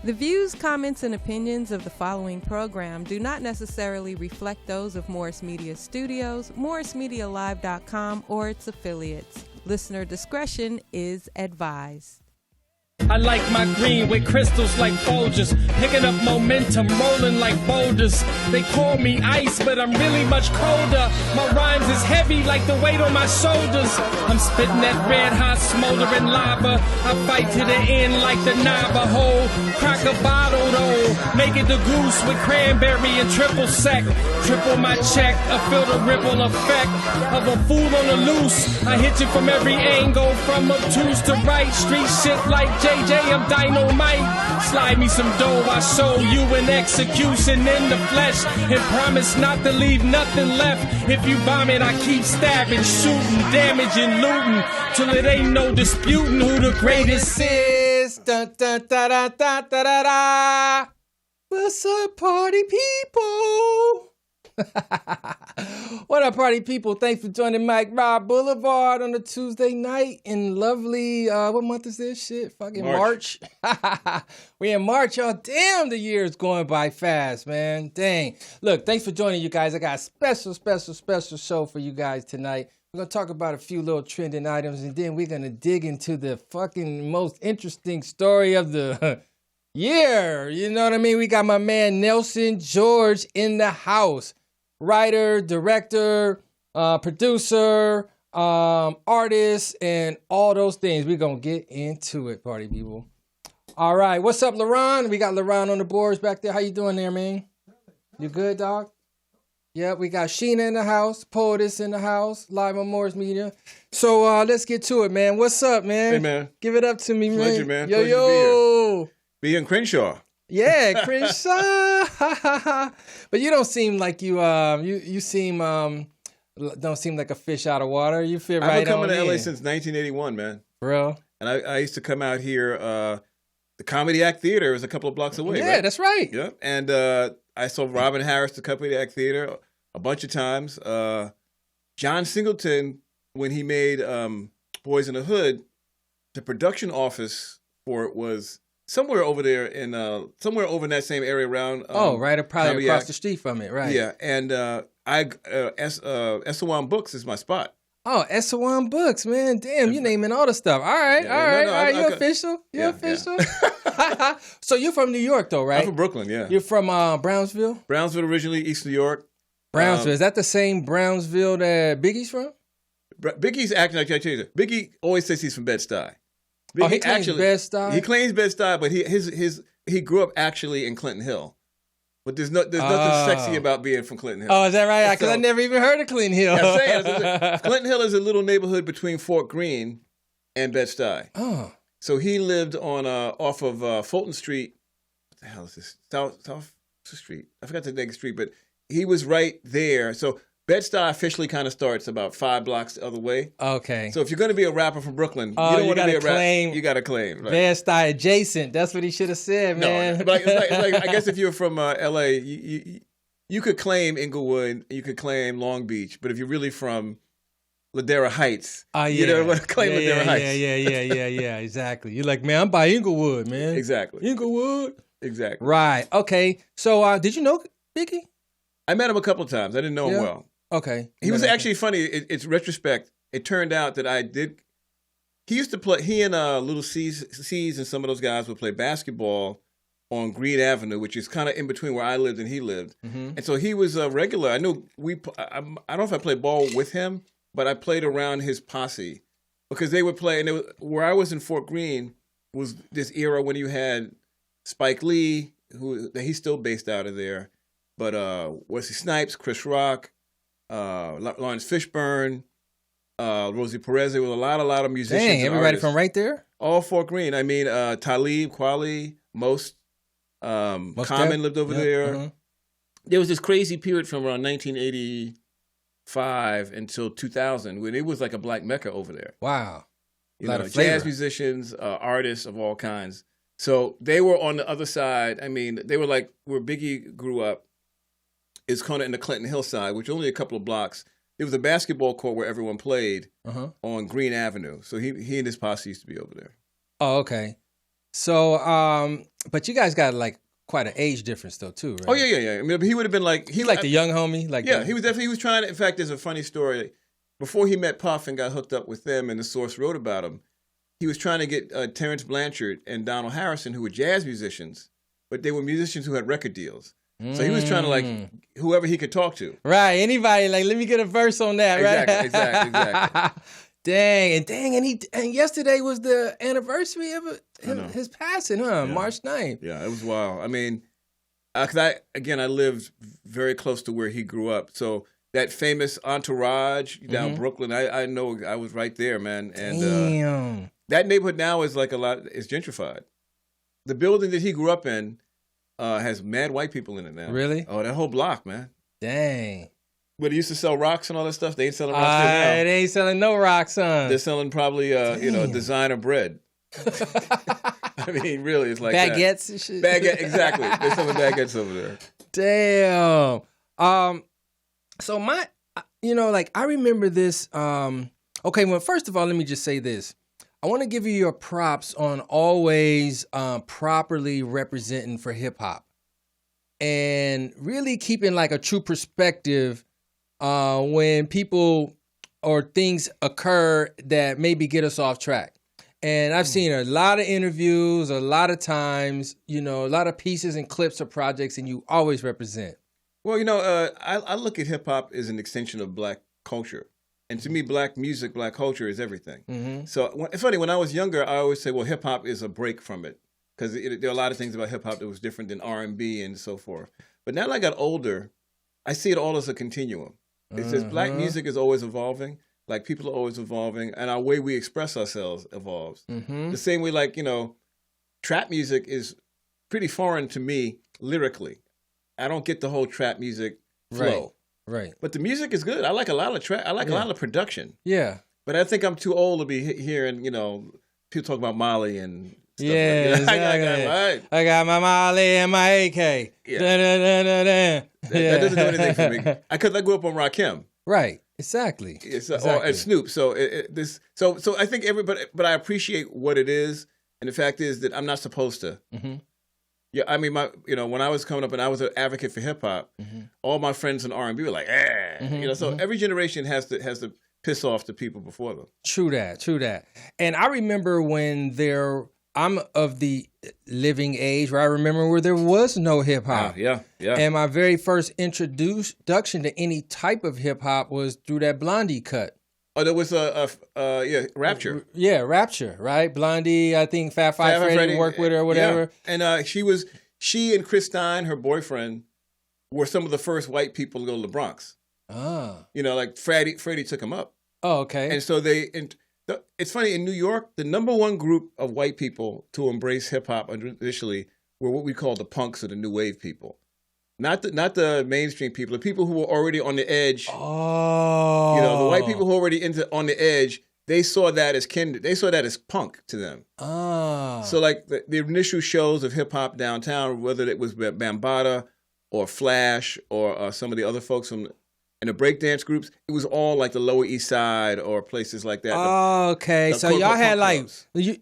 The views, comments, and opinions of the following program do not necessarily reflect those of Morris Media Studios, MorrisMediaLive.com, or its affiliates. Listener discretion is advised. I like my green with crystals like Folgers, picking up momentum, rolling like boulders. They call me ice, but I'm really much colder. My rhymes is heavy like the weight on my shoulders. I'm spitting that red hot smoldering lava. I fight to the end like the Navajo. Crack a bottle though, make it the goose with cranberry and triple sec. Triple my check, I feel the ripple effect of a fool on the loose. I hit you from every angle, from obtuse to right. Street shit like JJ, I'm dynamite. Slide me some dough, I show you an execution in the flesh, and promise not to leave nothing left. If you bomb it, I keep stabbing, shooting, damaging, looting, till it ain't no disputing who the greatest is. Dun, dun, da, da, da, da, da, da. What's up, party people? What up, party people? Thanks for joining MiKE ROB Boulevard on a Tuesday night in lovely, what month is this shit? Fucking March. We in March, y'all. Damn, the year is going by fast, man. Dang. Look, thanks for joining, you guys. I got a special show for you guys tonight. We're going to talk about a few little trending items, and then we're going to dig into the fucking most interesting story of the year. You know what I mean? We got my man Nelson George in the house. Writer, director, producer, artist, and all those things. We're going to get into it, party people. All right. What's up, LaRon? We got LaRon on the boards back there. How you doing there, man? You good, dog? Yep, we got Sheena in the house, Poetess in the house, live on Morris Media. So let's get to it, man. What's up, man? Hey, man. Give it up to me, man. Pleasure, man. Yo, Pleasure yo. Be in Crenshaw. Yeah, Crenshaw. But you don't seem like you seem don't seem like a fish out of water. You feel right on. I've been coming to LA in. since 1981, man. Bro. And I used to come out here. The Comedy Act Theater is a couple of blocks away. Yeah, right? that's right. Yeah, and I saw Robin Harris, the Comedy Act Theater, a bunch of times. John Singleton, when he made Boys in the Hood, the production office for it was somewhere over there in somewhere over in that same area around. Right, probably Comedy across Act. the street from it, right? Yeah, and S1 Books is my spot. Oh, S1 Books, man. Damn, you naming all the stuff. All right, Yeah, all right, no, all right. I- You I- official? You Yeah, official? So you're from New York, though, right? I'm from Brooklyn, yeah. You're from Brownsville? Brownsville originally, East New York. Brownsville. Is that the same Brownsville that Biggie's from? Biggie's acting like I changed it. Biggie always says he's from Bed-Stuy. Oh, he claims Bed-Stuy? He claims Bed-Stuy, but he grew up actually in Clinton Hill. But there's nothing sexy about being from Clinton Hill. Oh, is that right? Because So- I never even heard of Clinton Hill. Yeah, I'm saying, Clinton Hill is a little neighborhood between Fort Greene and Bed-Stuy. Oh. So he lived on off of Fulton Street. What the hell is this? South Street. I forgot the next street, but he was right there. So Bed-Stuy officially kind of starts about 5 blocks the other way. Okay. So if you're going to be a rapper from Brooklyn, you don't you want to be a claim rapper. You got to claim. Right? Bed-Stuy adjacent. That's what he should have said, man. No, but it's like I guess if you're from LA, you could claim Inglewood, you could claim Long Beach, but if you're really from Ladera Heights, you don't want to claim Ladera Heights. Yeah, exactly. You're like, man, I'm by Inglewood, man. Exactly. Inglewood. Exactly. Right. Okay. So did you know Biggie? I met him a couple of times. I didn't know him well. Okay. He was actually funny. It's retrospect. It turned out that I did. He used to play. He and Little C's and some of those guys would play basketball on Green Avenue, which is kind of in between where I lived and he lived. Mm-hmm. And so he was a regular. I knew I don't know if I played ball with him, but I played around his posse because they would play. And where I was in Fort Greene was this era when you had Spike Lee, he's still based out of there, but Wesley Snipes, Chris Rock. Lawrence Fishburne, Rosie Perez. There was a lot of musicians. Dang, everybody artists. from right there? All Fort Greene. I mean, Talib, Kweli, Most Common lived over there. Mm-hmm. There was this crazy period from around 1985 until 2000 when it was like a black mecca over there. Wow. You know, jazz musicians, artists of all kinds. So they were on the other side. I mean, they were like where Biggie grew up. Is kind of in the Clinton Hill side, which is only a couple of blocks. There was a basketball court where everyone played on Green Avenue. So he and his posse used to be over there. Oh, okay. So, but you guys got like quite an age difference though, too, right? Oh yeah. I mean, he would have been like He's like the young homie, like he was trying to. In fact, there's a funny story. Before he met Puff and got hooked up with them, and the Source wrote about him, he was trying to get Terrence Blanchard and Donald Harrison, who were jazz musicians, but they were musicians who had record deals. So he was trying to like whoever he could talk to. Right, anybody like let me get a verse on that, right? Exactly. Dang, and yesterday was the anniversary of his passing, huh? Yeah. March 9th. Yeah, it was wild. I mean, because I lived very close to where he grew up, so that famous Entourage down Brooklyn, I know I was right there, man. And Damn. That neighborhood now is like is gentrified. The building that he grew up in has mad white people in it now. Really? Oh, that whole block, man. Dang. Where they used to sell rocks and all that stuff, they ain't selling rocks there now. They ain't selling no rocks, son. They're selling probably designer bread. I mean, really, it's like baguettes and shit. Exactly. They're selling baguettes over there. Damn. So I remember this. Okay, well, first of all, let me just say this. I want to give you your props on always properly representing for hip hop and really keeping like a true perspective when people or things occur that maybe get us off track. And I've seen a lot of interviews, a lot of times, a lot of pieces and clips of projects, and you always represent. Well, I look at hip hop as an extension of black culture. And to me, black music, black culture is everything. Mm-hmm. So it's funny, when I was younger, I always say, well, hip hop is a break from it. Because there are a lot of things about hip hop that was different than R&B and so forth. But now that I got older, I see it all as a continuum. It says black music is always evolving. Like, people are always evolving. And our way we express ourselves evolves. Mm-hmm. The same way, like, trap music is pretty foreign to me lyrically. I don't get the whole trap music flow. Right. But the music is good. I like a lot of trap. I like a lot of production. Yeah. But I think I'm too old to be hearing, people talk about Marley and stuff like that. I got my Marley and my AK. Yeah. That doesn't do anything for me. Because I grew up on Rakim. Right. Exactly. And Snoop. So so I think everybody, but I appreciate what it is. And the fact is that I'm not supposed to. Mm-hmm. Yeah, I mean, when I was coming up and I was an advocate for hip hop, all my friends in R&B were like, so every generation has to piss off the people before them. True that. And I remember when I'm of the living age where I remember where there was no hip hop. Yeah. And my very first introduction to any type of hip hop was through that Blondie cut. Oh, there was Rapture. Yeah, Rapture, right? Blondie, I think Fat Five Freddy worked with her or whatever. Yeah. And she and Chris Stein, her boyfriend, were some of the first white people to go to the Bronx. Ah. Like Freddie took him up. Oh, okay. And so it's funny, in New York, the number one group of white people to embrace hip hop initially were what we call the punks or the new wave people. Not the mainstream people, the people who were already on the edge. Oh. The white people who were already on the edge, they saw that as they saw that as punk to them. Oh. So like the initial shows of hip hop downtown, whether it was Bambaataa or Flash or some of the other folks in the breakdance groups, it was all like the Lower East Side or places like that. Oh, okay. So y'all had like,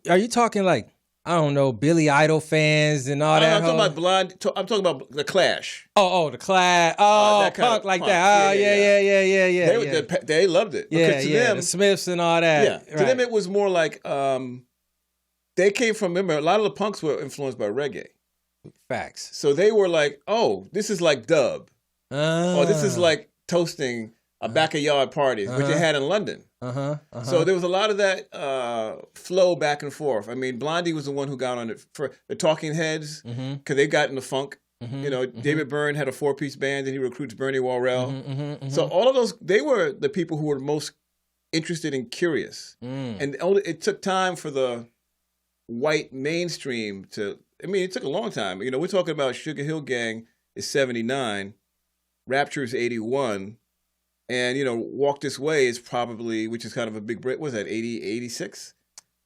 are you talking like, I don't know, Billy Idol fans and all that? I'm talking about Blonde. I'm talking about the Clash. Oh, the Clash. Oh, punk like punk. That. Oh, yeah. They loved it. Yeah, to them, the Smiths and all that. Yeah, to them it was more like they came from. Remember, a lot of the punks were influenced by reggae. Facts. So they were like, oh, this is like dub, or this is like toasting a backyard parties, which they had in London. So there was a lot of that flow back and forth. I mean, Blondie was the one who got on it for the Talking Heads because they got into funk. David Byrne had a 4-piece band and he recruits Bernie Worrell. So all of those, they were the people who were most interested and curious. And it took time for the white mainstream it took a long time. We're talking about Sugar Hill Gang is 79, Rapture is 81. And, Walk This Way is probably, which is kind of a big break. What was that, 80, 86?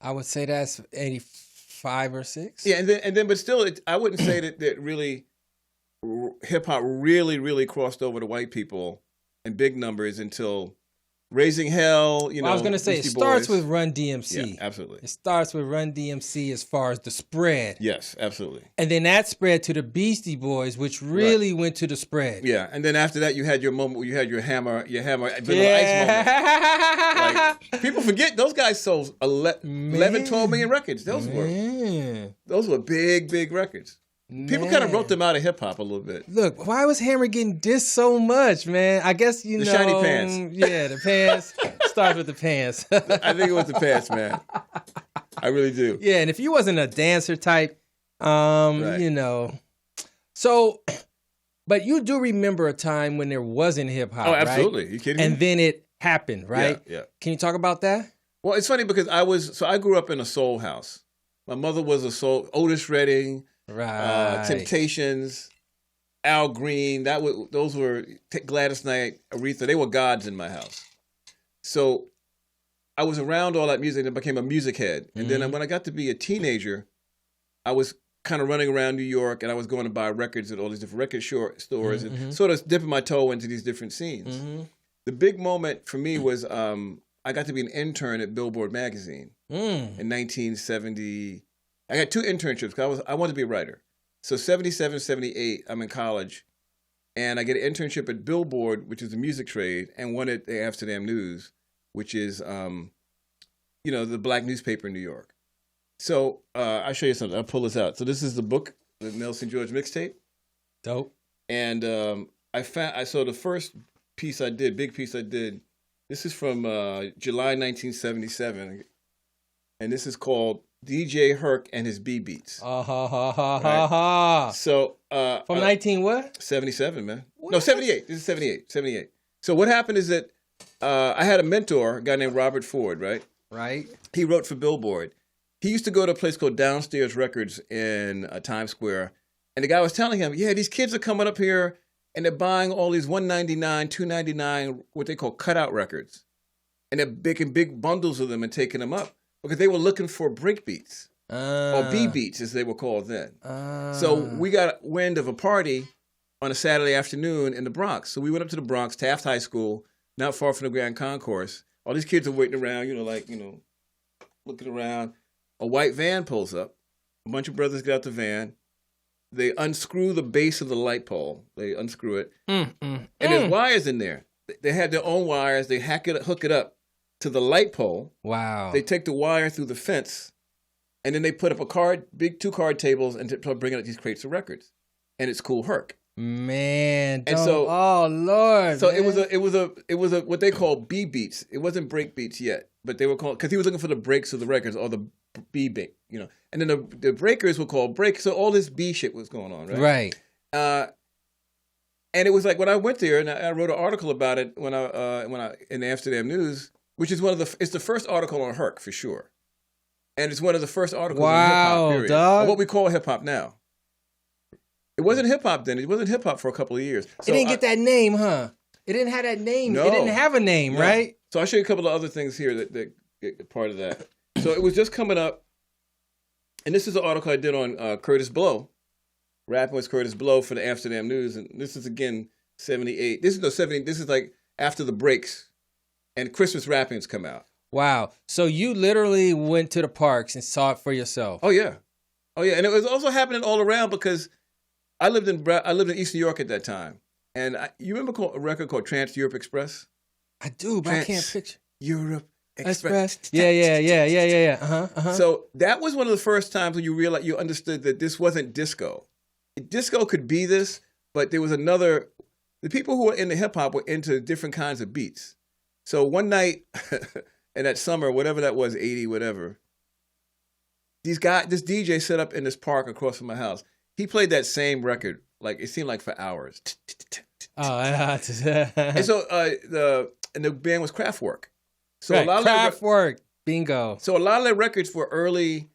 I would say that's 85 or 6. Yeah, and then, but still, I wouldn't say that really hip hop really, really crossed over to white people in big numbers until Raising Hell, you know. I was going to say, Beastie it starts Boys. with Run DMC. Yeah, absolutely. It starts with Run DMC as far as the spread. Yes, absolutely. And then that spread to the Beastie Boys, which really went to the spread. Yeah, and then after that, you had your moment where you had your Hammer Vanilla Ice moment. Like, people forget, those guys sold 11, 12 million records. Those were big records. People kind of wrote them out of hip hop a little bit. Look, why was Hammer getting dissed so much, man? I guess the shiny pants. Yeah, the pants. Starts with the pants. I think it was the pants, man. I really do. Yeah, and if you wasn't a dancer type, you know. So, but you do remember a time when there wasn't hip hop, Oh, absolutely. right? You kidding me? And then it happened, right? Yeah. Can you talk about that? Well, it's funny because I grew up in a soul house. My mother was a soul, Otis Redding. Right. Temptations, Al Green, those were Gladys Knight, Aretha. They were gods in my house. So I was around all that music and became a music head. And then when I got to be a teenager, I was kind of running around New York and I was going to buy records at all these different record stores and sort of dipping my toe into these different scenes. The big moment for me was I got to be an intern at Billboard magazine in 1970. I got 2 internships because I wanted to be a writer. So 77, 78, I'm in college, and I get an internship at Billboard, which is a music trade, and one at the Amsterdam News, which is, the black newspaper in New York. So I'll show you something. I'll pull this out. So this is the book, the Nelson George mixtape. Dope. And I saw the first piece I did, big piece I did. This is from July 1977, and this is called DJ Herc and his B Beats. Right? So from 19 what? 77, man. What? No, 78. This is 78. So what happened is that I had a mentor, a guy named Robert Ford, right? Right. He wrote for Billboard. He used to go to a place called Downstairs Records in Times Square, and the guy was telling him, yeah, these kids are coming up here and they're buying all these $1.99, $2.99, what they call cutout records, and they're making big bundles of them and taking them up. Because they were looking for break beats, or B beats as they were called then. So we got wind of a party on a Saturday afternoon in the Bronx. So we went up to the Bronx, Taft High School, not far from the Grand Concourse. All these kids are waiting around, looking around. A white van pulls up. A bunch of brothers get out the van. They unscrew the base of the light pole. They unscrew it. And there's wires in there. They had their own wires. They hook it up to the light pole. Wow. They take the wire through the fence, and then they put up big 2 card tables, and start bringing out these crates of records. And it's Kool Herc. Man, and so, oh Lord. So man. it was a what they call B beats. It wasn't break beats yet, but they were called because he was looking for the breaks of the records or the B beat, And then the breakers were called breaks. So all this B shit was going on, right? Right. And it was like when I went there, and I wrote an article about it when I in the Amsterdam News. Which is it's the first article on Herc for sure. And it's one of the first articles on hip-hop, period. Dog. What we call hip-hop now. It wasn't hip-hop then. It wasn't hip-hop for a couple of years. So it didn't get that name, huh? It didn't have that name. No. It didn't have a name, right? So I'll show you a couple of other things here that get part of that. So it was just coming up. And this is an article I did on Curtis Blow. Rapping with Curtis Blow for the Amsterdam News. And this is, again, 78. This is like after the breaks. And Christmas rappings come out. Wow. So you literally went to the parks and saw it for yourself. Oh yeah. And it was also happening all around because I lived in East New York at that time. And you remember a record called Trans Europe Express? I do, but I can't picture. Europe Express. Yeah. So that was one of the first times when you understood that this wasn't disco. Disco could be this, but there was the people who were into hip hop were into different kinds of beats. So one night in that summer, whatever that was, 80, whatever, this DJ set up in this park across from my house. He played that same record, like it seemed like for hours. And so the band was Kraftwerk. So right. a lot Kraftwerk, bingo. So a lot of their records were early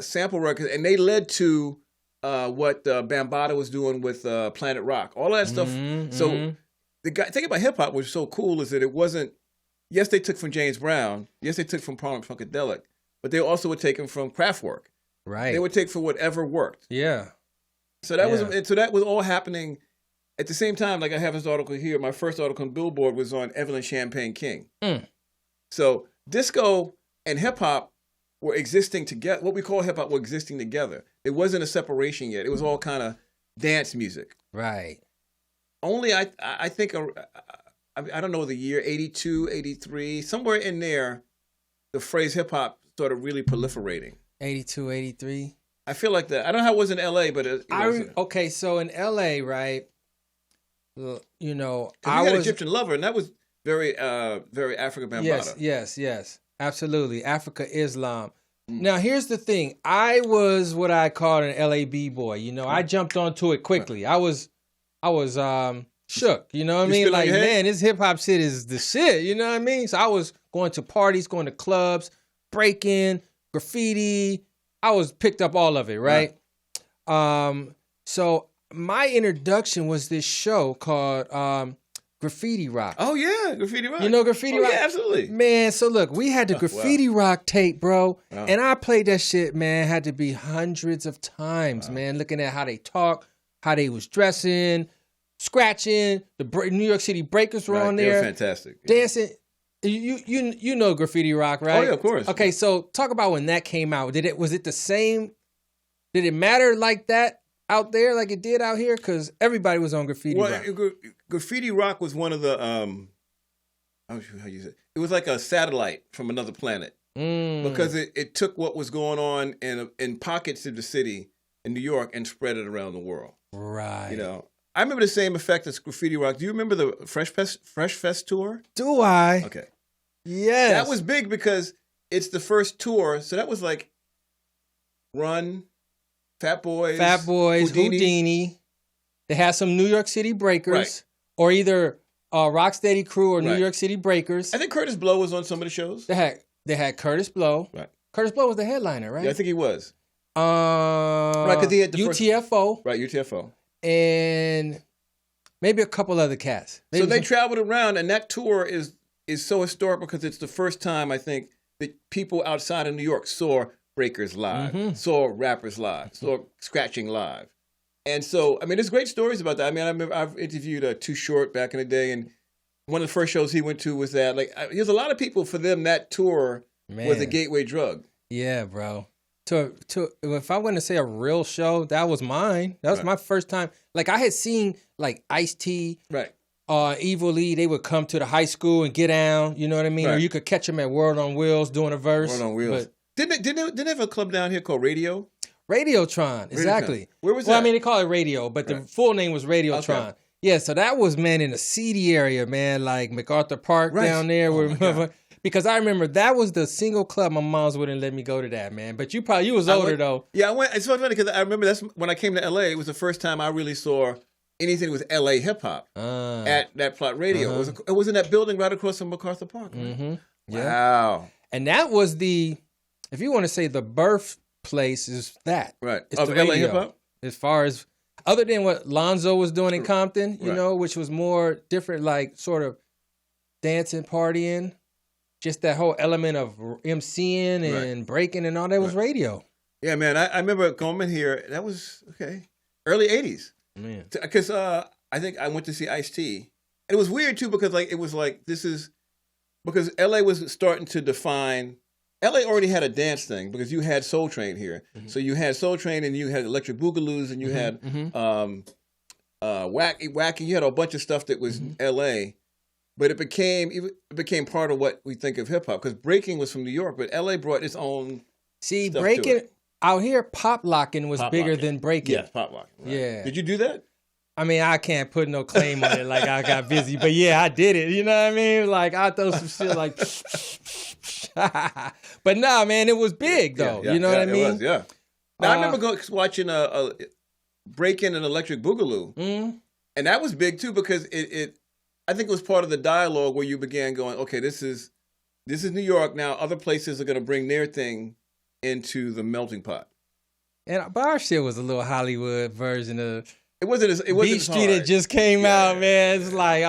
sample records, and they led to what Bambaataa was doing with Planet Rock, all that stuff. So the thing about hip hop was so cool is that it wasn't. Yes, they took from James Brown. Yes, they took from Parliament Funkadelic, but they also were taken from Kraftwerk. Right. They would take for whatever worked. Yeah. So that was all happening at the same time, like I have this article here, my first article on Billboard was on Evelyn Champagne King. So disco and hip hop were existing together. What we call hip hop were existing together. It wasn't a separation yet. It was all kind of dance music. Right. Only I think, I don't know the year, 82, 83, somewhere in there, the phrase hip hop started really proliferating. 82, 83. I feel like that. I don't know how it was in LA, but okay, so in LA, right? You know, I had Egyptian Lover, and that was very African Bambaataa. Yes, absolutely. Africa Islam. Now, here's the thing. I was what I called an LA B-boy. You know, I jumped onto it quickly. I was shook. You know what I mean? Like, man, this hip hop shit is the shit. You know what I mean? So I was going to parties, going to clubs, breaking, graffiti. I was picked up all of it, right? So my introduction was this show called Graffiti Rock. Oh yeah, Graffiti Rock. You know Graffiti Rock? Yeah, absolutely. Man, so look, we had the Graffiti Rock tape, bro. And I played that shit, man, had to be hundreds of times, man, looking at how they talk, how they was dressing, scratching, the New York City Breakers were on there. They were fantastic. Dancing. You know Graffiti Rock, right? Oh yeah, of course. Okay, so talk about when that came out. Was it the same? Did it matter like that out there like it did out here? Because everybody was on Graffiti Rock. Graffiti Rock was one of the I'm not sure how you say it. It was like a satellite from another planet because it took what was going on in pockets of the city in New York and spread it around the world. Right. You know, I remember the same effect as Graffiti Rock. Do you remember the Fresh Fest tour? Do I? Okay. Yes. That was big because it's the first tour. So that was like Run, Fat Boys, Houdini. They had some New York City Breakers, or either Rocksteady Crew or New York City Breakers. I think Curtis Blow was on some of the shows. They had Curtis Blow. Right. Curtis Blow was the headliner, right? Yeah, I think he was. Right, because he had the UTFO. Right, UTFO. And maybe a couple other cats. So they traveled around, and that tour is so historic because it's the first time, I think, that people outside of New York saw breakers live, saw rappers live, saw scratching live. And so, I mean, there's great stories about that. I mean, I remember I've interviewed Too Short back in the day, and one of the first shows he went to was that. Like, there's a lot of people, for them, that tour was a gateway drug. Yeah, bro. If I'm going to say a real show, that was mine. That was my first time. Like, I had seen, like, Ice-T, Evil E, they would come to the high school and get down, you know what I mean? Or you could catch them at World on Wheels doing a verse. World on Wheels. But didn't they have a club down here called Radio? Radiotron, exactly. Where was that? Well, I mean, they call it Radio, but the full name was Radiotron. Okay. Yeah, so that was, man, in the seedy area, man, like MacArthur Park down there. Because I remember that was the single club my mom's wouldn't let me go to that, man. But you was older, though. Yeah, I went. It's so funny because I remember that's when I came to L.A., it was the first time I really saw anything with L.A. hip-hop at that Plot Radio. It was in that building right across from MacArthur Park. Right? Wow. And that was if you want to say the birthplace is that. Right. It's of L.A. hip-hop? As far as, other than what Lonzo was doing in Compton, you know, which was more different, like sort of dancing, partying. Just that whole element of MCing and breaking and all that was radio. Yeah, man. I remember going here. That was, early 80s. Man. Because I think I went to see Ice-T. And it was weird, too, because because L.A. was starting to define. L.A. already had a dance thing because you had Soul Train here. So you had Soul Train and you had Electric Boogaloos and you had Wacky. You had a bunch of stuff that was L.A., but it became part of what we think of hip hop because breaking was from New York, but LA brought its own. See, breaking out here, pop locking was bigger than breaking. Yes, pop locking. Right. Yeah. Did you do that? I mean, I can't put no claim on it. Like I got busy, but yeah, I did it. You know what I mean? Like I throw some shit like. But nah, man, it was big though. You know what I mean? It was, yeah. Now I remember watching a breaking an Electric Boogaloo, and that was big too because it. I think it was part of the dialogue where you began going, okay, this is New York now. Other places are going to bring their thing into the melting pot. But our shit was a little Hollywood version of it wasn't Beat Street that just came out, man. It's like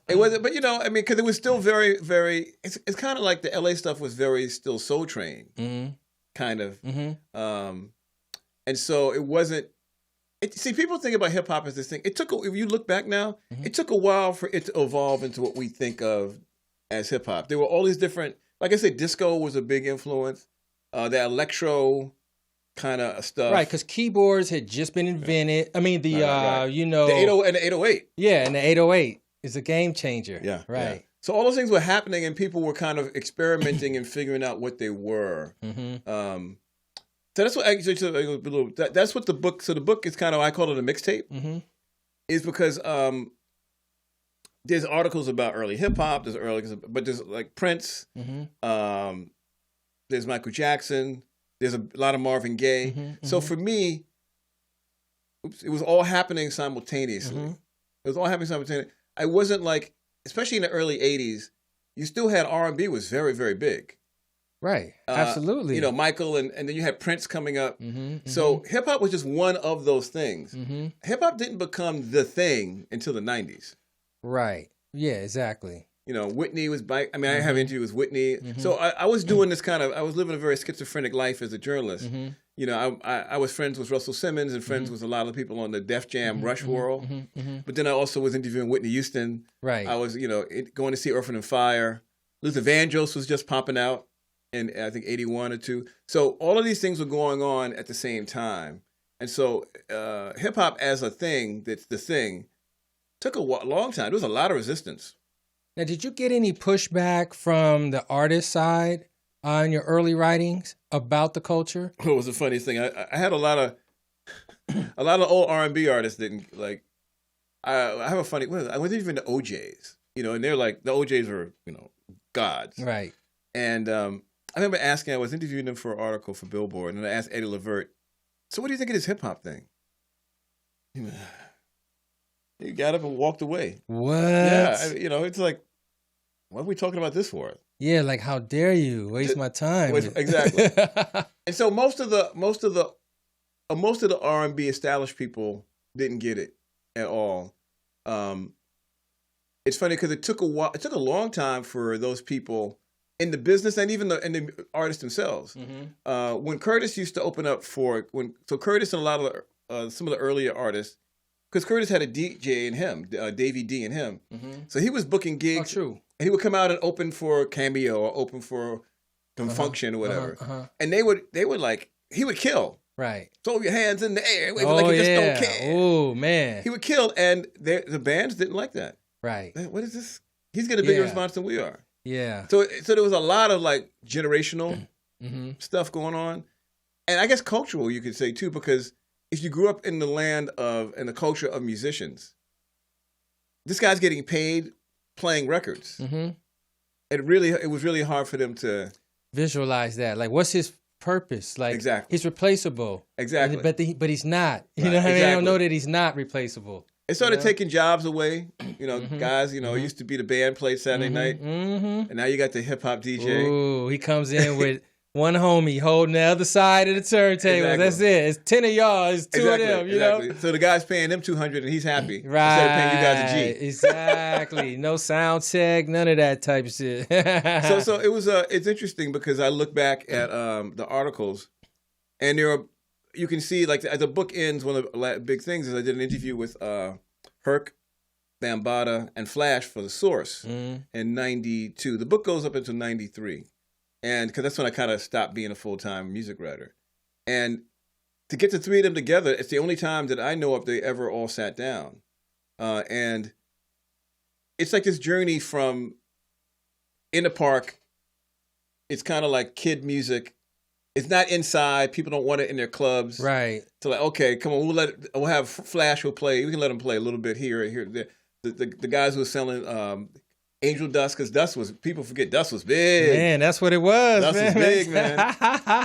It wasn't, but you know, I mean, because it was still very, very. It's kind of like the LA stuff was very still Soul Train, kind of, and so it wasn't. See, people think about hip hop as this thing. If you look back now, it took a while for it to evolve into what we think of as hip hop. There were all these different, like I said, disco was a big influence. The electro kind of stuff. Right, because keyboards had just been invented. I mean, the, you know. The 80 and the 808. Yeah, and the 808 is a game changer. Yeah. Right. Yeah. So all those things were happening and people were kind of experimenting and figuring out what they were. So that's what actually, that's what the book, so the book is kind of, I call it a mixtape, is because there's articles about early hip hop, but there's like Prince, there's Michael Jackson, there's a lot of Marvin Gaye. So for me, it was all happening simultaneously. It was all happening simultaneously. I wasn't like, especially in the early 80s, you still had R&B was very, very big. Right, absolutely. You know, Michael, and then you had Prince coming up. So hip-hop was just one of those things. Hip-hop didn't become the thing until the 90s. Right, yeah, exactly. You know, Whitney was I have an interview with Whitney. So I was doing this I was living a very schizophrenic life as a journalist. You know, I was friends with Russell Simmons and friends with a lot of people on the Def Jam Rush world. But then I also was interviewing Whitney Houston. Right. I was, going to see Earth, Wind & Fire. Luther Vandross was just popping out in, I think, 81 or 2. So all of these things were going on at the same time. And so hip-hop as a thing, that's the thing, took a long time. There was a lot of resistance. Now, did you get any pushback from the artist side on your early writings about the culture? It was the funniest thing. I had a lot of old R&B artists didn't like. I have a funny. I went even to OJs, and they're like the OJs were gods, right? And I remember asking. I was interviewing them for an article for Billboard, and I asked Eddie Levert, "So what do you think of this hip hop thing?" He got up and walked away. What? Yeah, it's like, what are we talking about this for? Yeah, like how dare you waste my time? Exactly. And so most of the R&B established people didn't get it at all. It's funny because it took a while. It took a long time for those people in the business and even the artists themselves. When Curtis used to open up Curtis and a lot of some of the earlier artists. Because Curtis had a DJ in him, Davey D in him. So he was booking gigs. Oh, true. And he would come out and open for Cameo or open for some function or whatever. And they would like, he would kill. Right. Throw your hands in the air. Like you just don't care. Oh, man. He would kill. And the bands didn't like that. Right. What is this? He's getting a bigger response than we are. Yeah. So there was a lot of like generational stuff going on. And I guess cultural, you could say too, because if you grew up in the land and the culture of musicians, this guy's getting paid playing records. It was really hard for them to visualize that. Like, what's his purpose? Like, exactly, he's replaceable. Exactly, but he's not. You know what I mean? I don't know that he's not replaceable. It started taking jobs away. Guys. Used to be the band played Saturday night, and now you got the hip hop DJ. Ooh, he comes in with one homie holding the other side of the turntable. Exactly. That's it. It's 10 of y'all. It's 2 of them. You know. So the guy's paying them $200 and he's happy. Right. Instead of paying you guys a G. Exactly. No sound check. None of that type of shit. So it was. It's interesting because I look back at the articles, and you can see like as the book ends. One of the big things is I did an interview with Herc, Bambaataa, and Flash for The Source in '92. The book goes up until '93. And because that's when I kind of stopped being a full-time music writer. And to get the three of them together, it's the only time that I know of they ever all sat down. And it's like this journey from in the park. It's kind of like kid music. It's not inside. People don't want it in their clubs. Right. So like, okay, come on, we'll have Flash will play. We can let him play a little bit here. The guys who are selling Angel Dust, because Dust was, people forget Dust was big. Man, that's what it was. Dust was big, man.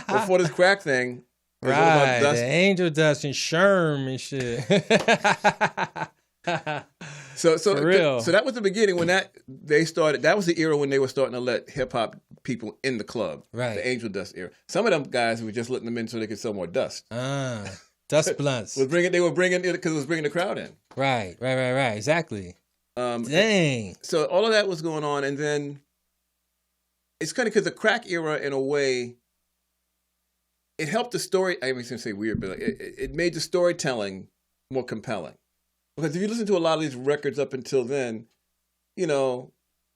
Before this crack thing. Right, the Angel Dust and Sherm and shit. So for real. So that was the beginning when they started. That was the era when they were starting to let hip hop people in the club. Right. The Angel Dust era. Some of them guys were just letting them in so they could sell more dust. Dust blunts. They were bringing it because it was bringing the crowd in. Right. Exactly. Dang. So all of that was going on, and then it's kind of because the crack era, in a way, it helped the story. I mean, I was going to say weird, but it made the storytelling more compelling. Because if you listen to a lot of these records up until then, you know,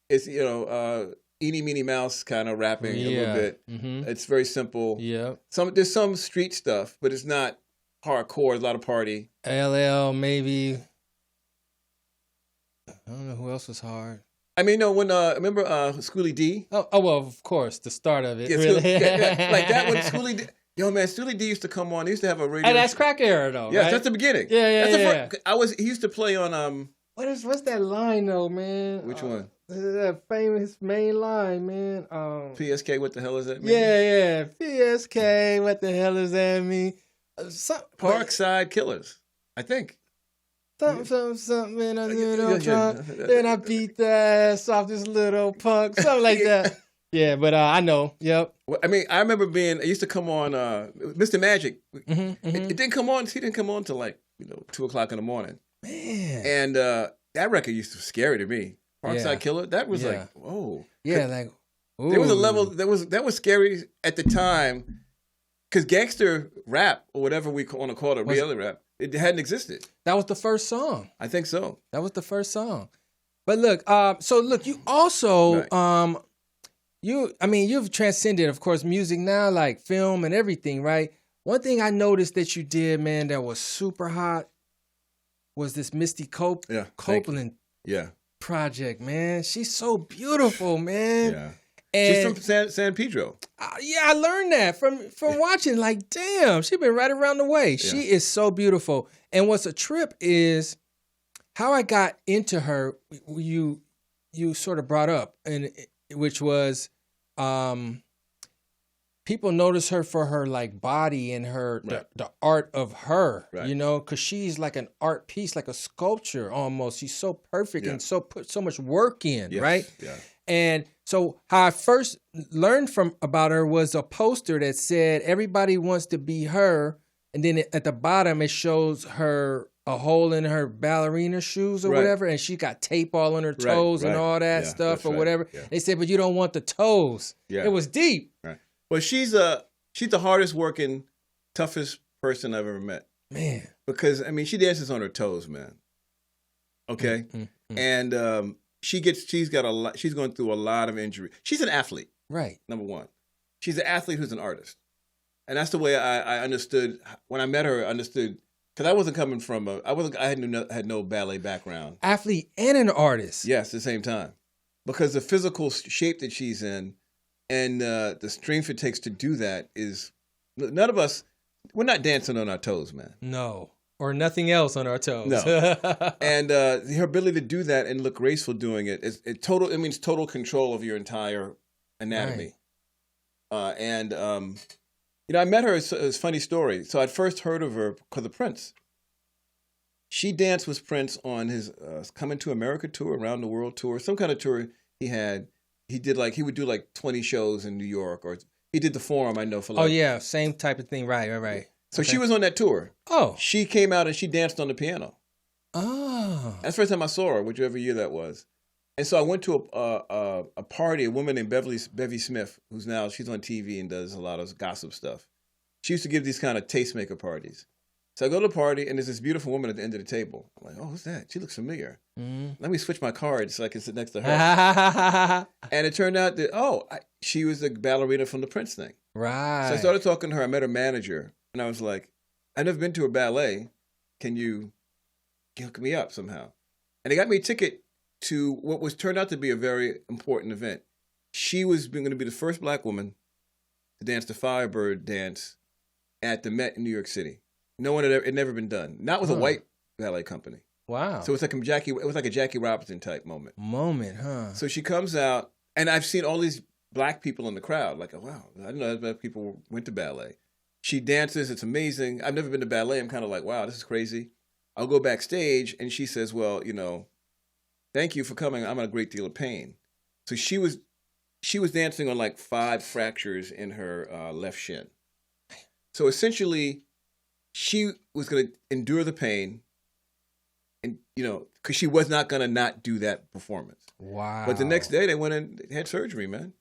it's, you know, eeny, meeny, mouse kind of rapping a little bit. Mm-hmm. It's very simple. Yeah. There's some street stuff, but it's not hardcore. There's a lot of party. LL, maybe. I don't know who else was hard. I mean, no, when remember Schoolie D? Oh, well, of course, the start of it. Yeah, really. Like that when Schoolie D. Yo, man, Schoolie D used to come on. He used to have a radio. Hey, that's crack era, though. Yeah, right? that's the beginning. Yeah. He used to play on What's that line though, man? Which one? That famous main line, man. PSK. What the hell is that mean? Yeah. PSK. What the hell does that mean? Parkside Killers, I think. Something in a little trunk. Then I beat the ass off this little punk. Something like that. Yeah, but I know. Yep. Well, I mean, I remember it used to come on Mr. Magic. Mm-hmm. It didn't come on. He didn't come on till like 2:00 in the morning. Man. And that record used to be scary to me. Parkside Killer. That was like, whoa. Yeah, like ooh. There was a level that was scary at the time because gangster rap or whatever we want to call it, reality rap, it hadn't existed. That was the first song. I think so. That was the first song. But look, you also right. You've transcended, of course, music now, like film and everything, right? One thing I noticed that you did, man, that was super hot was this Misty Copeland project, man. She's so beautiful, man. Yeah. And she's from San Pedro. I learned that from watching. Like, damn, she been right around the way. Yeah. She is so beautiful. And what's a trip is how I got into her. You sort of brought up, and which was, people notice her for her like body and her the art of her, because she's like an art piece, like a sculpture almost. She's so perfect and put so much work in, right? Yeah. And so how I first learned about her was a poster that said everybody wants to be her, and then at the bottom it shows her a hole in her ballerina shoes or whatever, and she got tape all on her toes and all that stuff or whatever. Yeah. They said, but you don't want the toes. Yeah. It was deep. Right. Well, she's the hardest working, toughest person I've ever met. Man. Because I mean, she dances on her toes, man. Okay? Mm-hmm. And she's going through a lot of injury. She's an athlete. Right. Number one. She's an athlete who's an artist. And that's the way I understood when I met her, because I wasn't coming from I had no ballet background. Athlete and an artist. Yes, at the same time. Because the physical shape that she's in and the strength it takes to do that is, none of us, we're not dancing on our toes, man. No. Or nothing else on our toes. No. And her ability to do that and look graceful doing it, it means total control of your entire anatomy. Right. I met her, it's a funny story. So I'd first heard of her because of Prince. She danced with Prince on his Coming to America tour, Around the World tour, some kind of tour he had. He would do like 20 shows in New York, or he did the Forum, I know, for like. Oh, yeah, same type of thing, right. So she was on that tour. Oh. She came out and she danced on the piano. Oh. That's the first time I saw her, whichever year that was. And so I went to a party, a woman named Bevy Smith, she's on TV and does a lot of gossip stuff. She used to give these kind of tastemaker parties. So I go to the party and there's this beautiful woman at the end of the table. I'm like, oh, who's that? She looks familiar. Mm-hmm. Let me switch my cards so I can sit next to her. And it turned out that, she was the ballerina from the Prince thing. Right. So I started talking to her. I met her manager. And I was like, I've never been to a ballet. Can you hook me up somehow? And they got me a ticket to what was turned out to be a very important event. She was going to be the first black woman to dance the Firebird dance at the Met in New York City. No one had never been done. Not with a white ballet company. Wow. So it was like a Jackie Robinson type moment. Huh? So she comes out, and I've seen all these black people in the crowd. Like, oh, wow, I didn't know that people went to ballet. She dances. It's amazing. I've never been to ballet. I'm kind of like, wow, this is crazy. I'll go backstage, and she says, well, thank you for coming. I'm in a great deal of pain. So she was dancing on like 5 fractures in her left shin. So essentially, she was going to endure the pain, and because she was not going to not do that performance. Wow. But the next day, they went and had surgery, man.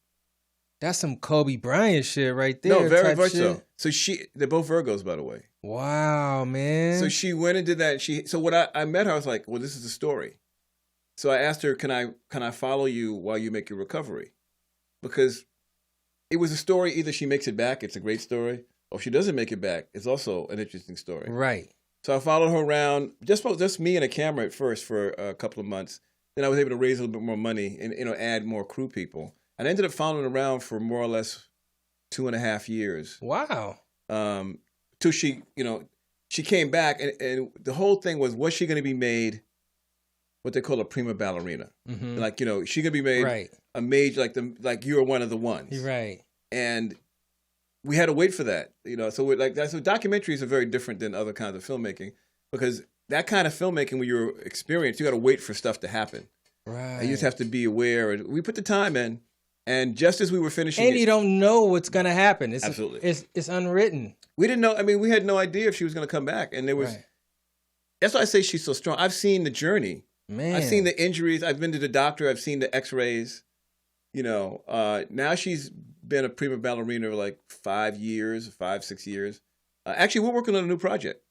That's some Kobe Bryant shit right there. No, very much shit. so. So they're both Virgos, by the way. Wow, man. So she went and did that. So when I met her, I was like, well, this is the story. So I asked her, can I follow you while you make your recovery? Because it was a story. Either she makes it back, it's a great story, or if she doesn't make it back, it's also an interesting story. Right. So I followed her around, just me and a camera at first for a couple of months. Then I was able to raise a little bit more money and add more crew people. And I ended up following her around for more or less 2.5 years. Wow. Till she came back, and the whole thing was she going to be made what they call a prima ballerina? Mm-hmm. Like, she going to be made a major, like you were one of the ones. Right. And we had to wait for that, so so documentaries are very different than other kinds of filmmaking, because that kind of filmmaking, when you're experienced, you got to wait for stuff to happen. Right. And you just have to be aware. And we put the time in, and just as we were finishing, and you don't know what's going to happen. Absolutely, it's unwritten. We didn't know. I mean, we had no idea if she was going to come back, and there was. Right. That's why I say she's so strong. I've seen the journey. Man, I've seen the injuries. I've been to the doctor. I've seen the X-rays. Now she's been a prima ballerina for like 5 years, 6 years. Actually, we're working on a new project.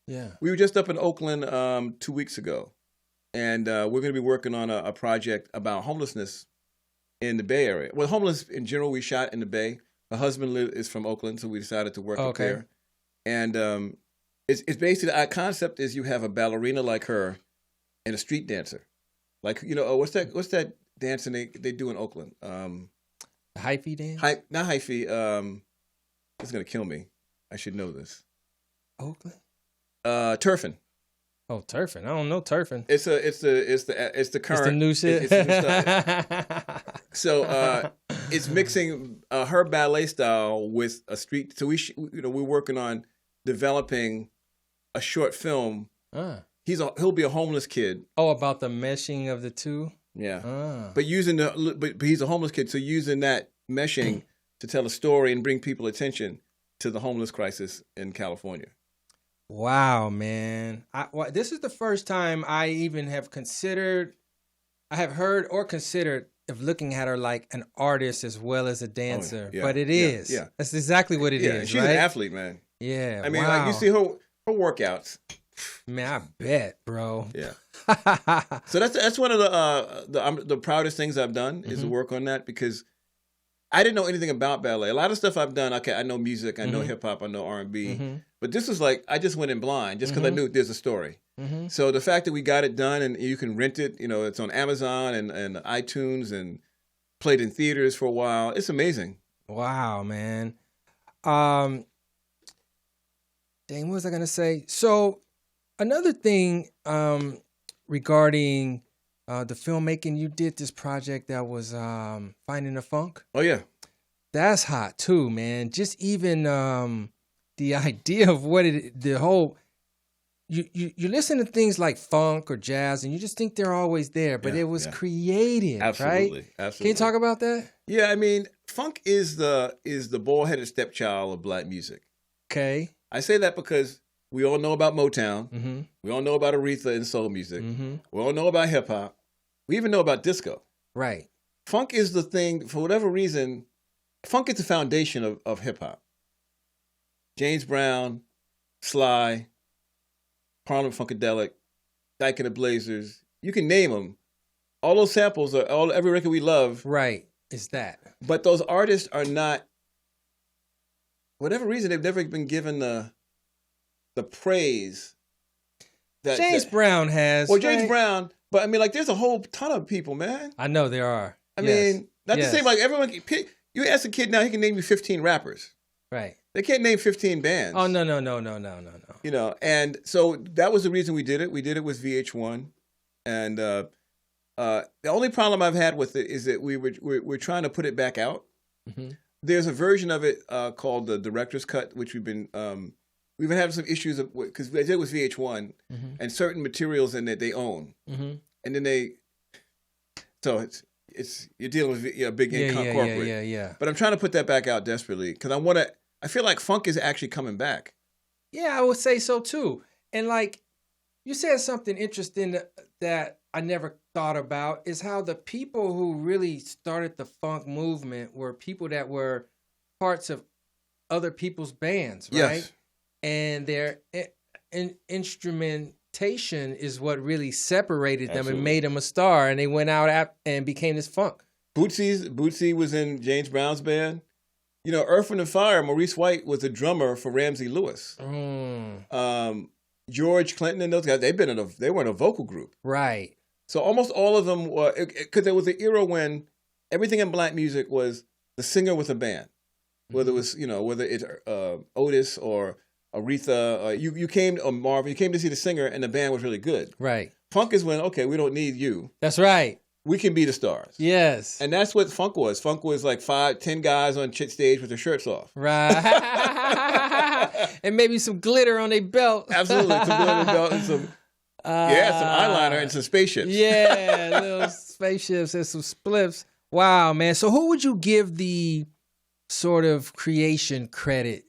Yeah. We were just up in Oakland 2 weeks ago, and we're going to be working on a project about homelessness in the Bay Area. Well, homeless in general, we shot in the Bay. My husband is from Oakland, so we decided to work up there. And it's basically, our concept is you have a ballerina like her and a street dancer. Like, what's that dancing they do in Oakland? Hyphy dance? Not hyphy. It's going to kill me. I should know this. Oakland? Turfing. Oh, turfing. I don't know turfing. It's the current. It's the new shit. It's the new stuff. So it's mixing her ballet style with a street. So we're working on developing a short film. He'll be a homeless kid. Oh, about the meshing of the two. Yeah. But he's a homeless kid, so using that meshing to tell a story and bring people attention to the homeless crisis in California. Wow, man. This is the first time I even have heard or considered of looking at her like an artist as well as a dancer. Oh, yeah. But it is. Yeah. That's exactly what it is. She's an athlete, man. Yeah. I mean, like you see her workouts. Man, I bet, bro. Yeah. So that's one of the proudest things I've done is to work on that, because I didn't know anything about ballet. A lot of stuff I've done, okay, I know music, I know hip hop, I know R&B, but this was like I just went in blind just because I knew there's a story. So the fact that we got it done and you can rent it, it's on Amazon and iTunes and played in theaters for a while. It's amazing. Wow, man. Dang, what was I gonna say? So another thing regarding the filmmaking, you did this project that was Finding the Funk. Oh, yeah. That's hot, too, man. Just even the idea of what the whole... You listen to things like funk or jazz, and you just think they're always there, but it was creative, Absolutely. right? Absolutely. Can you talk about that? Yeah, I mean, funk is the bald-headed stepchild of black music. Okay. I say that because we all know about Motown. We all know about Aretha and soul music. We all know about hip-hop. We even know about disco. Right. Funk is the thing, for whatever reason, funk is the foundation of hip-hop. James Brown, Sly, Harlem Funkadelic, Dyke and the Blazers, you can name them. All those samples are every record we love. Right, is that. But those artists are not, for whatever reason, they've never been given the praise that James Brown has. Well, James Brown, but I mean, like, there's a whole ton of people, man. I know there are. I mean, not the same. Like, everyone, you ask a kid now, he can name you 15 rappers. Right. They can't name 15 bands. Oh, no. And so that was the reason we did it. We did it with VH1, and the only problem I've had with it is that we're trying to put it back out. There's a version of it called the director's cut, which we've been having some issues because they did it with VH1 and certain materials in it they own, and then so it's you're dealing with a big income corporate. Yeah. But I'm trying to put that back out desperately because I feel like funk is actually coming back. Yeah, I would say so too. And like you said something interesting that I never thought about is how the people who really started the funk movement were people that were parts of other people's bands, right? Yes. And their instrumentation is what really separated them and made them a star. And they went out and became this funk. Bootsy was in James Brown's band. You know, Earth, Wind & Fire, Maurice White was the drummer for Ramsey Lewis. George Clinton and those guys, they were in a vocal group. Right. So almost all of them were, because there was an era when everything in black music was the singer with a band. Whether it was, whether it's Otis or Aretha, you came, or Marvin, you came to see the singer and the band was really good. Right. Funk is when, okay, we don't need you. That's right. We can be the stars. Yes. And that's what funk was. Funk was like 5-10 guys on stage with their shirts off. Right. And maybe some glitter on their belt. Absolutely. Some glitter on their belt and some eyeliner and some spaceships. Yeah, little spaceships and some spliffs. Wow, man. So who would you give the sort of creation credit,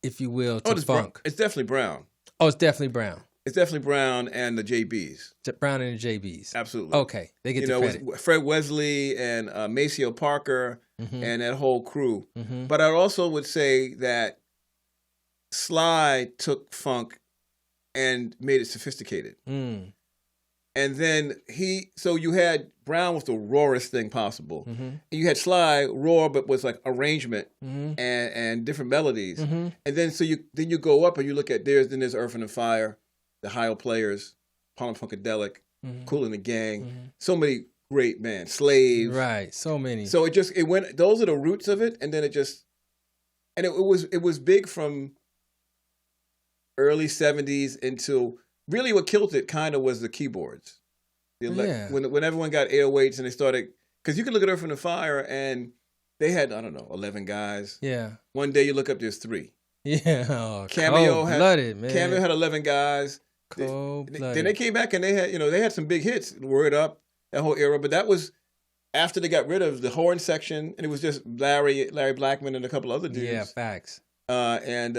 if you will, to funk? It's definitely Brown. Oh, it's definitely Brown. It's definitely Brown and the JBs. Brown and the JBs. Absolutely. Okay, they get the credit. With Fred Wesley and Maceo Parker and that whole crew. But I also would say that Sly took funk and made it sophisticated. And then so you had Brown was the rawest thing possible. And you had Sly raw, but was like arrangement and different melodies. And then you go up and you look at there's Earth and Fire, the Ohio Players, Harlem Funkadelic, Kool and the Gang, so many great bands, Slaves. Right, so many. So it went. Those are the roots of it, and then it was big from early 70s until really what killed it kind of was the keyboards. When everyone got 808s and they started, because you can look at Earth and Fire and they had 11 guys. Yeah. One day you look up, there's 3. Yeah. Cameo had 11 guys. Then they came back and they had some big hits. Word Up, that whole era. But that was after they got rid of the horn section, and it was just Larry Blackman and a couple other dudes. Yeah, facts. And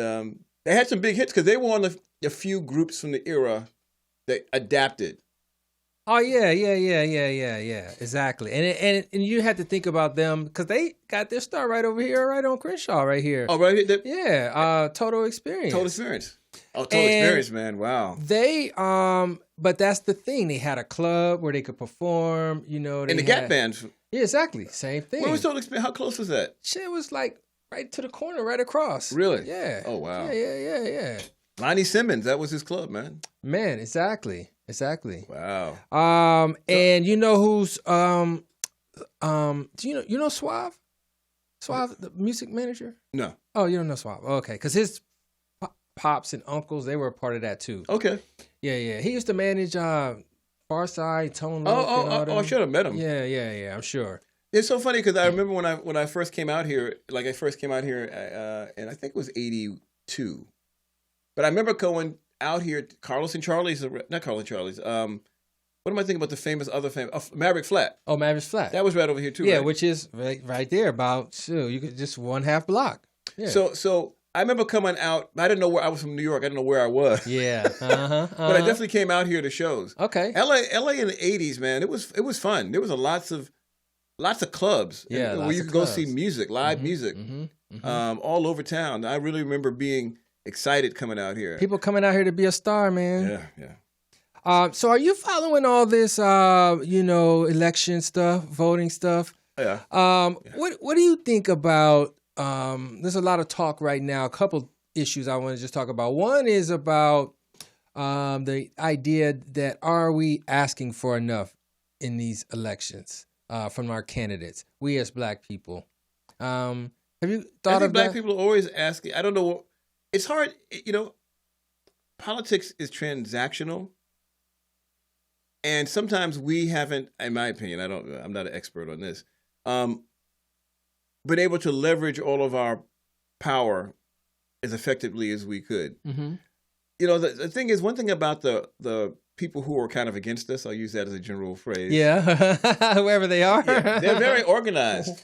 they had some big hits because they were on a few groups from the era that adapted. Oh yeah, exactly. And you had to think about them because they got their start right over here, right on Crenshaw, right here. Oh, right. Total Experience. Total Experience. Oh, Total Experience, man! Wow. They but that's the thing. They had a club where they could perform. And the Gap Bands. Yeah, exactly. Same thing. Where was Total Experience? How close was that? Shit was like right to the corner, right across. Really? Yeah. Oh wow. Yeah. Lonnie Simmons, that was his club, man. Man, exactly. Wow. And you know who's do you know Suave? Suave, the music manager? No. Oh, you don't know Suave. Okay, because his pops and uncles, they were a part of that too. Okay. Yeah. He used to manage Farside, Tone Loc. I should have met him. Yeah, I'm sure. It's so funny because I remember when I first came out here, and I think it was 82. But I remember going out here, Carlos and Charlie's, not Carlos and Charlie's, what am I thinking about the famous Maverick Flat? Oh, Maverick Flat. That was right over here too, yeah, right? Which is right there about, you could just 1/2 block. Yeah. So I remember coming out, I didn't know where, I was from New York, I didn't know where I was. Yeah, But I definitely came out here to shows. Okay. LA in the 80s, man, it was fun. There was lots of clubs. Yeah, where you could go see music, live music, all over town. I really remember being excited coming out here. People coming out here to be a star, man. Yeah. So are you following all this, election stuff, voting stuff? Yeah. What do you think about, there's a lot of talk right now, a couple issues I want to just talk about. One is about the idea that are we asking for enough in these elections from our candidates, we as Black people? Have you thought of that? Black people are always asking, I don't know, it's hard, politics is transactional. And sometimes we haven't, in my opinion, I'm not an expert on this, been able to leverage all of our power as effectively as we could. The thing is, one thing about the people who are kind of against us, I'll use that as a general phrase. Yeah, whoever they are. Yeah, they're very organized.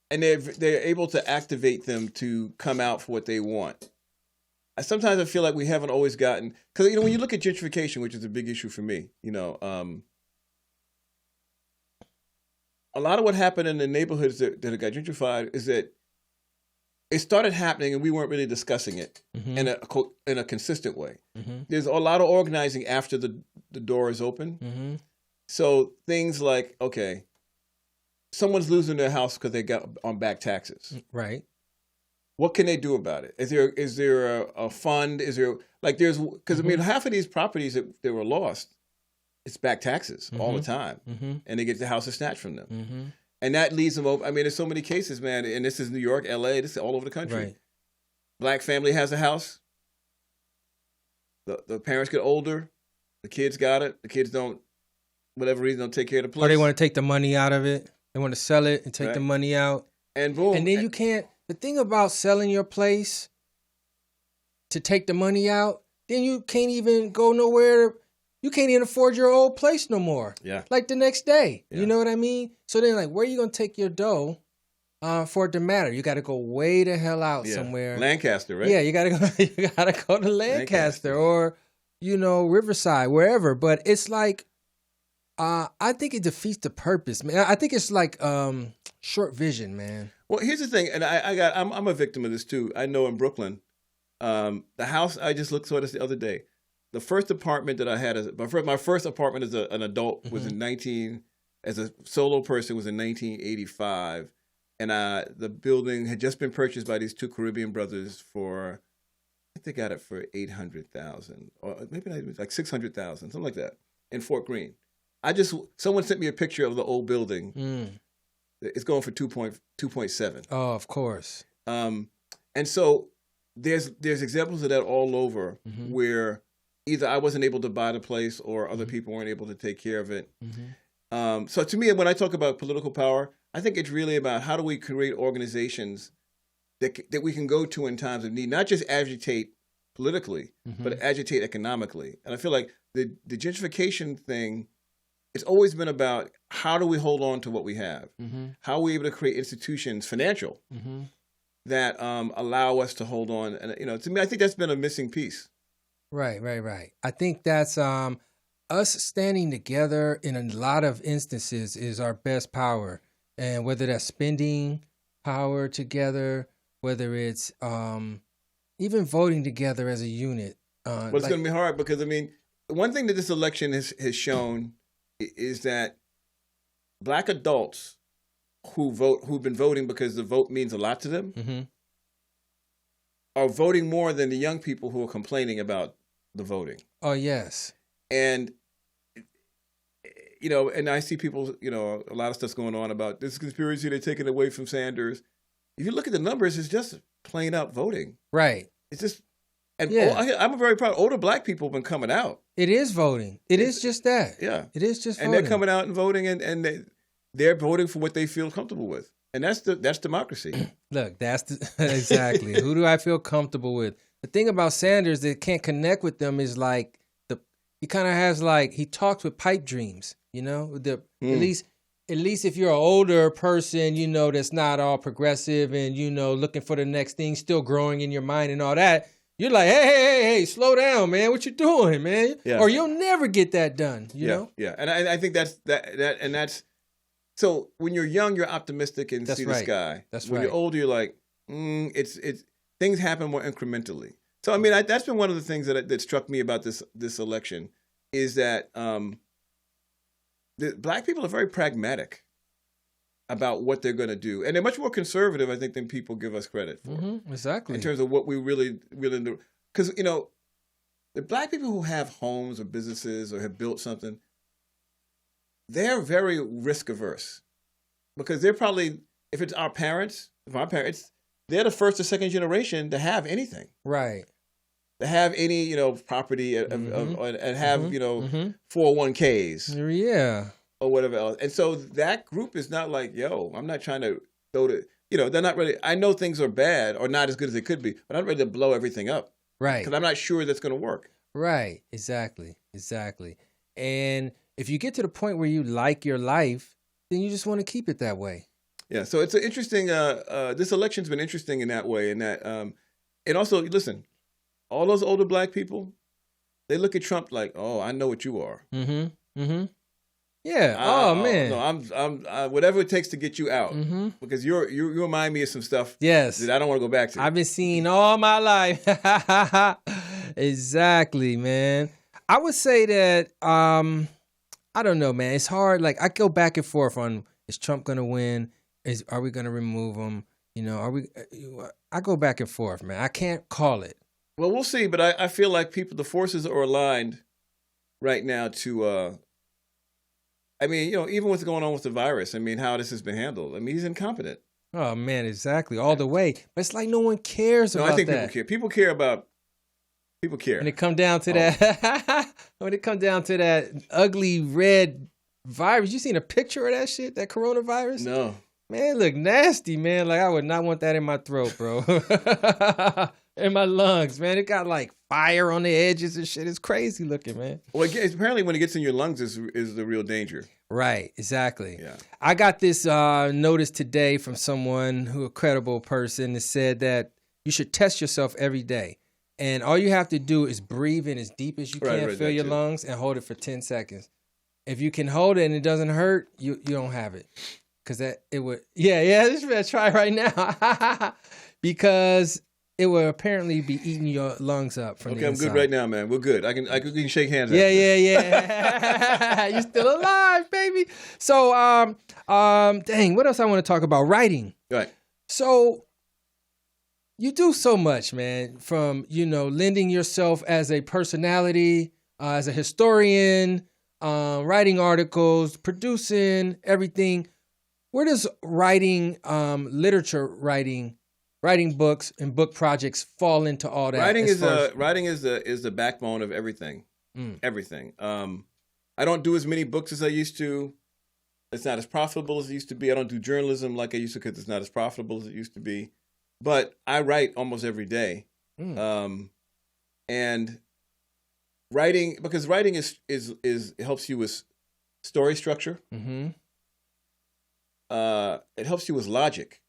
And they're able to activate them to come out for what they want. sometimes I feel like we haven't always gotten, because when you look at gentrification, which is a big issue for me, a lot of what happened in the neighborhoods that got gentrified is that it started happening and we weren't really discussing it in a consistent way. There's a lot of organizing after the door is open. So things like, okay, someone's losing their house because they got on back taxes. Right. What can they do about it? Is there a fund? Is there because half of these properties that were lost, it's back taxes all the time, and they get the houses snatched from them. And that leads them over. I mean, there's so many cases, man. And this is New York, LA, this is all over the country. Right. Black family has a house. The parents get older. The kids got it. The kids don't, whatever reason, don't take care of the place. Or they want to take the money out of it. They want to sell it and take the money out. And boom. And then you can't, the thing about selling your place to take the money out, then you can't even go nowhere. You can't even afford your old place no more. Yeah. Like the next day. Yeah. You know what I mean? So then where are you going to take your dough for it to matter? You got to go way the hell out somewhere. Lancaster, right? Yeah, you got to go to Lancaster or, Riverside, wherever. But it's like, I think it defeats the purpose, man. I think it's like short vision, man. Well, here's the thing, and I'm a victim of this too. I know in Brooklyn, the house I just saw this the other day. The first apartment that I had my first apartment as an adult was as a solo person was in 1985, and the building had just been purchased by these two Caribbean brothers for, I think they got it for $800,000 or maybe not even, like $600,000, something like that, in Fort Greene. Someone sent me a picture of the old building. It's going for 2.7. Oh, of course. And so there's examples of that all over where either I wasn't able to buy the place or other people weren't able to take care of it. So to me, when I talk about political power, I think it's really about how do we create organizations that we can go to in times of need, not just agitate politically, but agitate economically. And I feel like the gentrification thing, it's always been about how do we hold on to what we have? How are we able to create institutions, financial, that allow us to hold on? And to me, I think that's been a missing piece. Right. I think that's us standing together in a lot of instances is our best power. And whether that's spending power together, whether it's even voting together as a unit. But it's going to be hard because, one thing that this election has shown is that Black adults who've been voting because the vote means a lot to them are voting more than the young people who are complaining about the voting. Oh, yes. And, and I see people, a lot of stuff's going on about this conspiracy they're taking away from Sanders. If you look at the numbers, it's just plain out voting. Right. It's just, and I'm very proud. Older Black people have been coming out. It is voting. It is just that. Yeah. It is just voting. And they're coming out and voting, and they're voting for what they feel comfortable with. And that's democracy. Look, exactly. Who do I feel comfortable with? The thing about Sanders that can't connect with them is like he kind of has he talks with pipe dreams, at least if you're an older person, that's not all progressive and, looking for the next thing, still growing in your mind and all that. You're like, hey, slow down, man. What you doing, man? Yeah. Or you'll never get that done, you know? Yeah. And I think that's so when you're young, you're optimistic and see the sky. That's when you're older, you're like, it's things happen more incrementally. So that's been one of the things that struck me about this election is that the Black people are very pragmatic about what they're going to do, and they're much more conservative, I think, than people give us credit for. Exactly. In terms of what we really do, because the Black people who have homes or businesses or have built something, they're very risk averse because they're probably, if it's my parents, they're the first or second generation to have anything. Right. To have any, property and have, 401ks. Yeah. Or whatever else. And so that group is not like, I'm not trying to throw they're not really, I know things are bad or not as good as they could be, but I'm not ready to blow everything up. Right. Because I'm not sure that's going to work. Right. Exactly. And if you get to the point where you like your life, then you just want to keep it that way. Yeah. So it's an interesting, this election's been interesting in that way. And that, and also, listen, all those older black people, they look at Trump like, oh, I know what you are. Mm-hmm. Mm-hmm. Yeah. Man. No, I'm whatever it takes to get you out, because you remind me of some stuff. Yes. That I don't want to go back to. I've been seeing all my life. Exactly, man. I would say that I don't know, man. It's hard. Like I go back and forth on, is Trump gonna win? Are we gonna remove him? You know, I go back and forth, man. I can't call it. Well, we'll see, but I feel like the forces are aligned right now to. I mean, you know, even what's going on with the virus, I mean, how this has been handled. I mean, he's incompetent. Oh, man, exactly. All the way. But it's like no one cares about that. No, I think people care. People care. When it come down to that, when it come down to that ugly red virus, you seen a picture of that shit, that coronavirus? No. Man, it look nasty, man. Like I would not want that in my throat, bro. In my lungs, man. It got like fire on the edges and shit. It's crazy looking, man. Well, apparently when it gets in your lungs is the real danger. Right, exactly. Yeah. I got this notice today from someone a credible person that said that you should test yourself every day. And all you have to do is breathe in as deep as you can, fill your lungs, and hold it for 10 seconds. If you can hold it and it doesn't hurt, you don't have it. Because it would, this man try right now. Because it will apparently be eating your lungs up from the inside. I'm good right now, man. We're good. I can shake hands. Yeah. You're still alive, baby. So, dang, what else I want to talk about? Writing. Right. So, you do so much, man, from, lending yourself as a personality, as a historian, writing articles, producing everything. Where does writing, literature writing books and book projects fall into all that? Writing is the backbone of everything. Everything. I don't do as many books as I used to. It's not as profitable as it used to be. I don't do journalism like I used to because it's not as profitable as it used to be. But I write almost every day. And writing, because writing is helps you with story structure. Mm-hmm. It helps you with logic,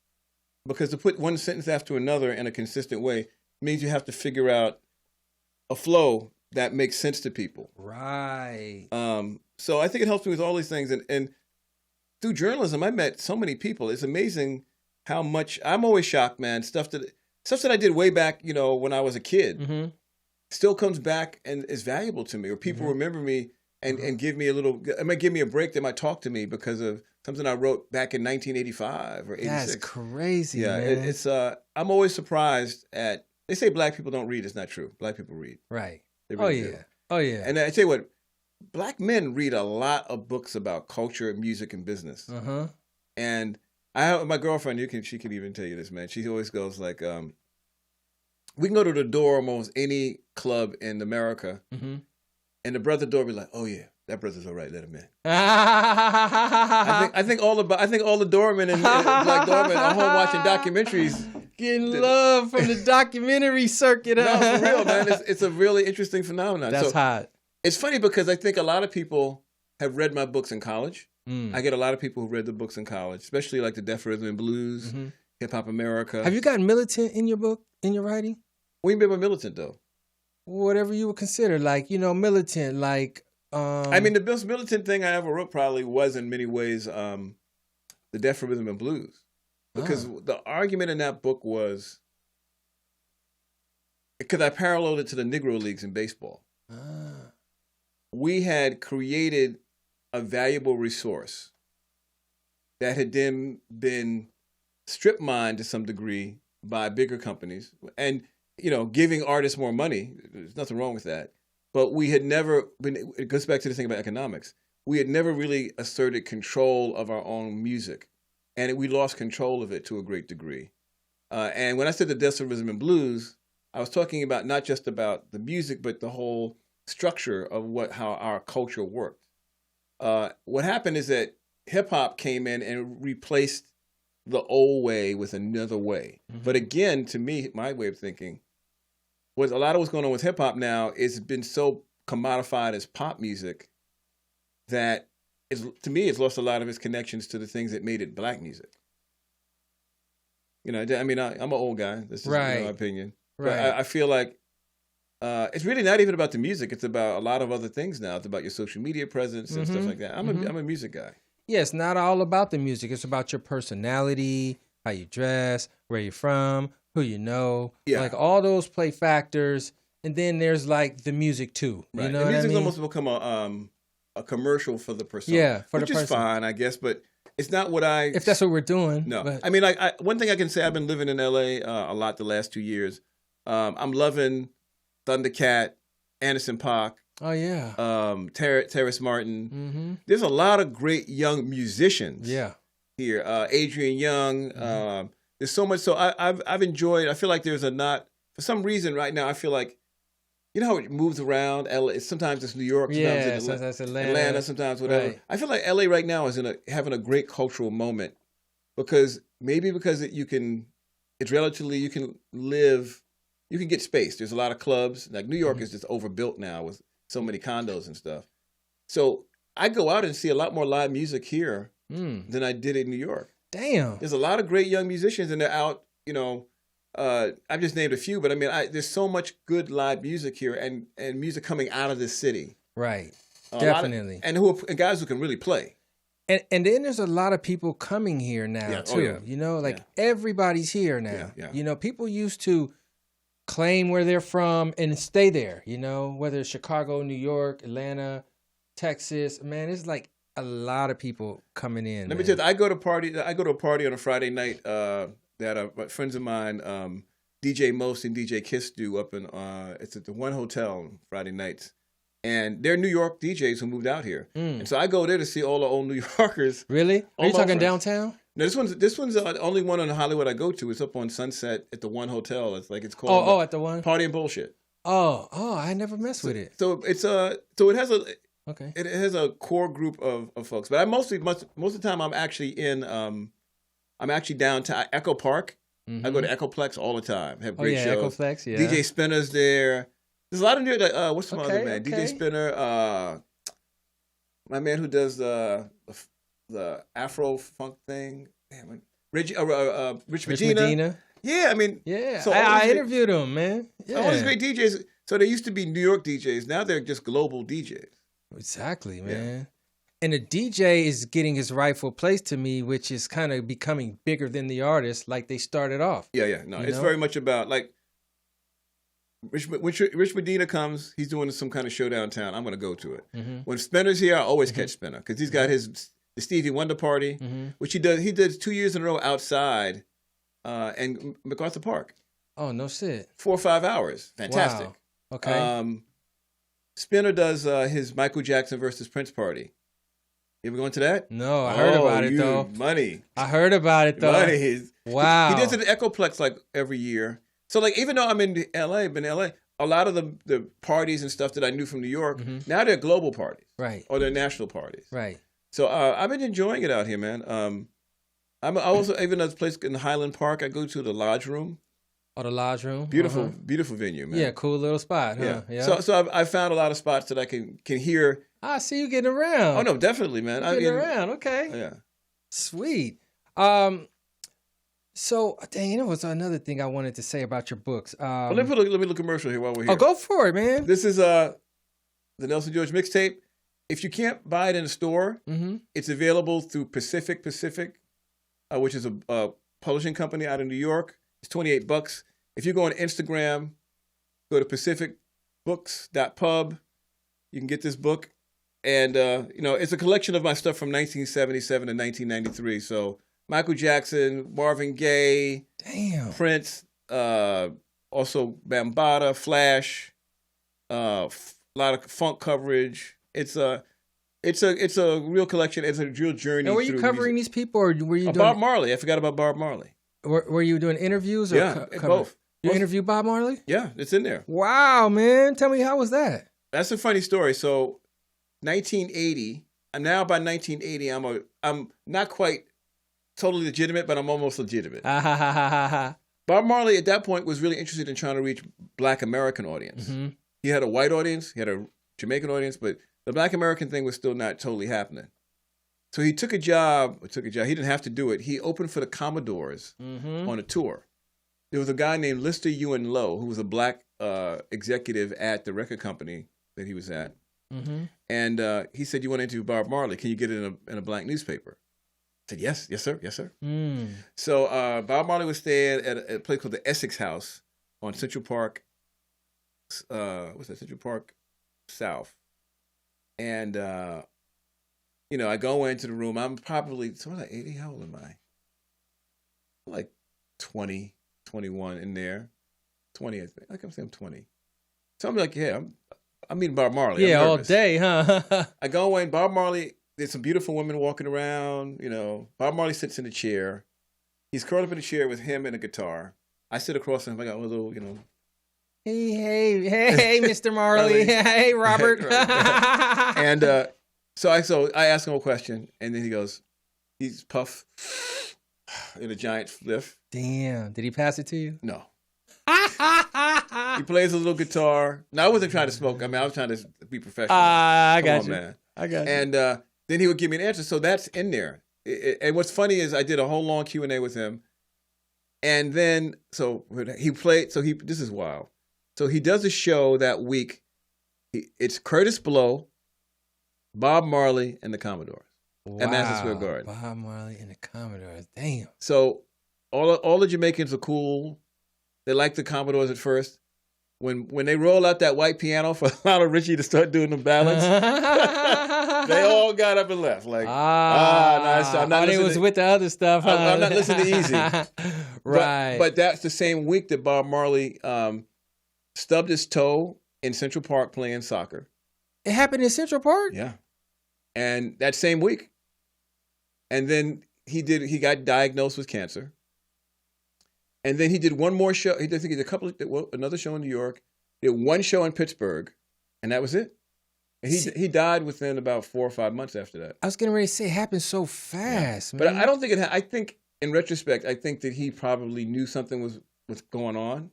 because to put one sentence after another in a consistent way means you have to figure out a flow that makes sense to people. Right. So I think it helps me with all these things. And through journalism, I met so many people. It's amazing how much I'm always shocked, man. Stuff that I did way back, when I was a kid, still comes back and is valuable to me. Or people remember me and give me give me a break. They might talk to me because of something I wrote back in 1985 or 86. That's crazy, yeah, man. It's I'm always surprised at. They say black people don't read. It's not true. Black people read. Right. They really do. Oh yeah. And I tell you what, black men read a lot of books about culture, music, and business. And I have my girlfriend. She can even tell you this, man. She always goes like, we can go to the door almost any club in America, and the brother door be like, oh yeah, that brother's all right. Let him in. I think all the doormen and black doormen are home watching documentaries, getting love from the documentary circuit. No, for real, man. It's a really interesting phenomenon. That's hot. It's funny because I think a lot of people have read my books in college. I get a lot of people who read the books in college, especially like the Deaf Rhythm and Blues, Hip Hop America. Have you gotten militant in your book, in your writing? What do you mean by militant, though? Whatever you would consider, like, militant, like... I mean, the most militant thing I ever wrote probably was, in many ways, the Deaf Rhythm and Blues. Because the argument in that book was... Because I paralleled it to the Negro Leagues in baseball. We had created a valuable resource that had then been strip mined to some degree by bigger companies and, giving artists more money. There's nothing wrong with that. But we had never been, it goes back to the thing about economics. We had never really asserted control of our own music. And we lost control of it to a great degree. And when I said the Deaf Rhythm and Blues, I was talking about not just about the music, but the whole structure of how our culture worked. What happened is that hip hop came in and replaced the old way with another way. But again, to me, my way of thinking was a lot of what's going on with hip hop now is been so commodified as pop music that to me, it's lost a lot of its connections to the things that made it black music. I mean, I'm an old guy. This is my opinion. Right. But I feel like it's really not even about the music. It's about a lot of other things now. It's about your social media presence and stuff like that. I'm a music guy. Yeah, it's not all about the music. It's about your personality, how you dress, where you're from, who you know. Yeah. Like all those play factors. And then there's like the music too. Right. You know the what I music's mean? almost become a commercial for the persona. Yeah, for which the is person. fine, I guess, but it's not what I... If that's what we're doing. No. But... I mean, one thing I can say, I've been living in L.A. A lot the last 2 years. I'm loving Thundercat, Anderson .Paak. Oh, yeah. Terrace Martin. There's a lot of great young musicians here. Adrian Young. There's so much. So I've enjoyed. I feel like there's for some reason right now, I feel like, you know how it moves around? LA, sometimes it's New York, sometimes it's Atlanta, sometimes whatever. Right. I feel like LA right now is having a great cultural moment because you can live, you can get space. There's a lot of clubs. Like New York is just overbuilt now with so many condos and stuff. So I go out and see a lot more live music here than I did in New York. Damn. There's a lot of great young musicians and they're out, you know, I've just named a few, but I mean, there's so much good live music here and music coming out of this city. Right. Definitely. And guys who can really play. And then there's a lot of people coming here now too. Oh, yeah. You know, like everybody's here now. Yeah. You know, people used to claim where they're from and stay there, you know, whether it's Chicago, New York, Atlanta, Texas. Man, it's like a lot of people coming in. Let me tell you, I go to a party on a Friday night that friends of mine, DJ Most and DJ Kiss do up in it's at the One Hotel Friday nights. And they're New York DJs who moved out here. And so I go there to see all the old New Yorkers. Really? Are you talking downtown? No, this one's the only one in Hollywood I go to. It's up on Sunset at the One Hotel. It's called at the One? Party and Bullshit. Oh, I never messed with it. So it has a core group of folks. But most of the time I'm actually downtown Echo Park. I go to Echoplex all the time. Have great shows. Echoplex, yeah. DJ Spinner's there. There's a lot of new. What's some other man? Okay. DJ Spinner. My man who does the Afro funk thing. Damn, Rich Medina. Yeah, I mean. Yeah, so I interviewed him, man. Yeah. All these great DJs. So they used to be New York DJs. Now they're just global DJs. Exactly, man. Yeah. And the DJ is getting his rightful place to me, which is kind of becoming bigger than the artist, like they started off. Yeah. No, it's very much about like Rich Medina comes, he's doing some kind of show downtown. I'm going to go to it. When Spinner's here, I always catch Spinner because he's got the Stevie Wonder party, which he does. He did 2 years in a row outside, and MacArthur Park. Oh no shit! 4 or 5 hours, fantastic. Wow. Okay. Spinner does his Michael Jackson versus Prince party. You ever going to that? No, I heard about it though. Money. I heard about it though. Money. Wow. He does it at Echoplex like every year. So like even though I'm in LA, a lot of the parties and stuff that I knew from New York, now they're global parties. Right. Or they're national parties. Right. So I've been enjoying it out here, man. I also even at a place in Highland Park, I go to the Lodge Room. Oh, the Lodge Room. Beautiful venue, man. Yeah, cool little spot, huh? Yeah. So I found a lot of spots that I can hear. I see you getting around. Oh no, definitely, man. Getting around, okay. Yeah. Sweet. So, dang, there was another thing I wanted to say about your books. Let me look commercial here while we're here. Oh, go for it, man. This is the Nelson George mixtape. If you can't buy it in a store, it's available through Pacific, which is a publishing company out of New York. It's $28. If you go on Instagram, go to pacificbooks.pub. You can get this book. And, it's a collection of my stuff from 1977 to 1993. So Michael Jackson, Marvin Gaye, damn, Prince, also Bambaataa, Flash, a lot of funk coverage. It's a real collection. It's a real journey. And were you covering these people, or were you doing Bob Marley? I forgot about Bob Marley. Were you doing interviews? Or yeah, both. You interviewed Bob Marley? Yeah, it's in there. Wow, man! Tell me, how was that? That's a funny story. So, 1980. And now by 1980, I'm not quite totally legitimate, but I'm almost legitimate. Bob Marley at that point was really interested in trying to reach Black American audience. He had a white audience, he had a Jamaican audience, but the Black American thing was still not totally happening. So he took a job. He didn't have to do it. He opened for the Commodores on a tour. There was a guy named Lister Ewan Lowe, who was a Black executive at the record company that he was at. Mm-hmm. And he said, "You want to interview Bob Marley? Can you get it in a black newspaper?" I said, "Yes, sir, yes, sir." Mm. So Bob Marley was staying at a place called the Essex House on Central Park. What's that? Central Park South. And I go into the room. I'm probably 80. How old am I? Like 20, 21 in there. 20, I think. I can say I'm 20. So I'm like, yeah, I'm meeting Bob Marley. Yeah, all day, huh? I go in. Bob Marley. There's some beautiful women walking around. Bob Marley sits in a chair. He's curled up in a chair with him and a guitar. I sit across from him. I got a little, Hey, Mr. Marley. Hey, Robert. And so I ask him a question, and then he's puff in a giant spliff. Damn. Did he pass it to you? No. He plays a little guitar. No, I wasn't trying to smoke. I mean, I was trying to be professional. I got you. Man. I got you. And then he would give me an answer. So that's in there. And what's funny is I did a whole long Q&A with him. And then, so he played, this is wild. So he does a show that week. It's Curtis Blow, Bob Marley, and the Commodores at Madison Square Garden. Bob Marley and the Commodores. Damn. So all the Jamaicans are cool. They like the Commodores at first. When they roll out that white piano for Lionel Richie to start doing the ballads, they all got up and left. Like, no, I'm not listening. They was with the other stuff. Huh? I'm not listening to Easy. Right. But that's the same week that Bob Marley stubbed his toe in Central Park playing soccer. It happened in Central Park? Yeah. And that same week. And then he got diagnosed with cancer. And then he did one more show. I think he did another show in New York. He did one show in Pittsburgh, and that was it. And he died within about 4 or 5 months after that. I was getting ready to say it happened so fast, yeah. man. But I don't think I think in retrospect, I think that he probably knew something was going on.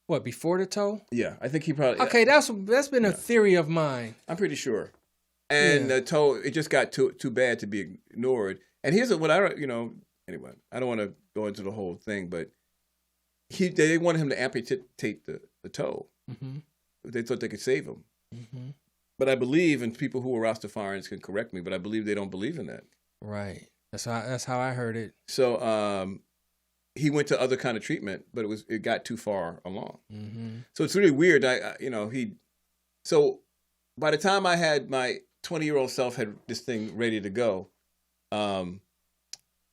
What, before the toe? Yeah, I think he probably. Okay, that's been a theory of mine. I'm pretty sure. And the toe, it just got too bad to be ignored. And here's what anyway, I don't want to go into the whole thing, but they wanted him to amputate the toe. Mm-hmm. They thought they could save him. Mm-hmm. But I believe, and people who are Rastafarians can correct me, but I believe they don't believe in that. Right. That's how I heard it. So he went to other kind of treatment, but it got too far along. Mm-hmm. So it's really weird. So by the time I had my 20-year-old self had this thing ready to go,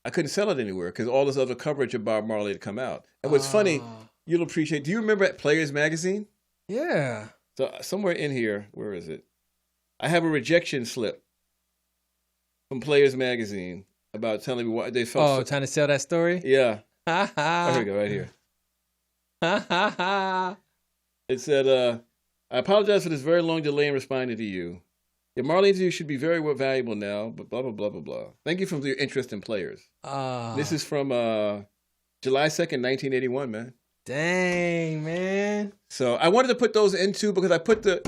I couldn't sell it anywhere because all this other coverage of Bob Marley had come out. And what's funny, you'll appreciate. Do you remember at Players Magazine? Yeah. So somewhere in here, where is it? I have a rejection slip from Players Magazine about telling me why they felt. Oh, trying to sell that story? Yeah. Oh, here we go, right here. It said, I apologize for this very long delay in responding to you. Your Marley interview should be very valuable now, but blah, blah, blah, blah, blah. Thank you for your interest in Players. This is from July 2nd, 1981, man. Dang, man. So I wanted to put those into because I put a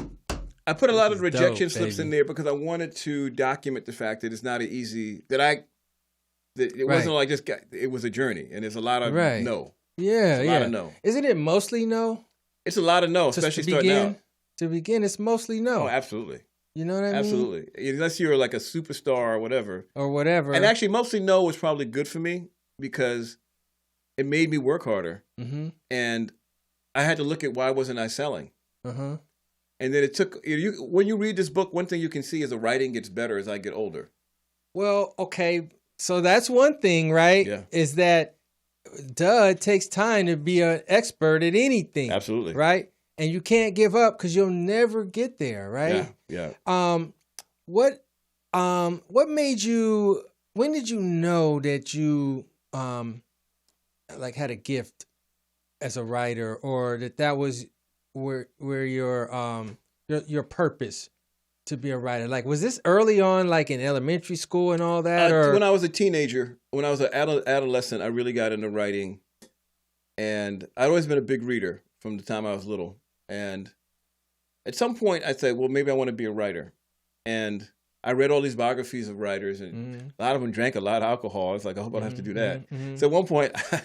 lot of rejection slips in there because I wanted to document the fact that it's not easy, that it wasn't like this guy, it was a journey, and there's a lot of no. Yeah, a lot of no. Isn't it mostly no? It's a lot of no, especially starting out. To begin, it's mostly no. Oh, absolutely. You know what I mean? Absolutely. Unless you're like a superstar or whatever. And actually, mostly no was probably good for me because it made me work harder. Mm-hmm. And I had to look at why wasn't I selling. Uh-huh. And then it took, when you read this book, one thing you can see is the writing gets better as I get older. Well, okay. So that's one thing, right? Yeah. Is that, it takes time to be an expert at anything. Absolutely. Right? And you can't give up because you'll never get there, right? Yeah. What made you? When did you know that you had a gift as a writer, or that was where your purpose to be a writer? Like, was this early on, like in elementary school and all that, or when I was a teenager? When I was an adolescent, I really got into writing, and I'd always been a big reader from the time I was little. And at some point, I said, well, maybe I want to be a writer. And I read all these biographies of writers, and a lot of them drank a lot of alcohol. I was like, I hope I don't have to do that. So at one point, I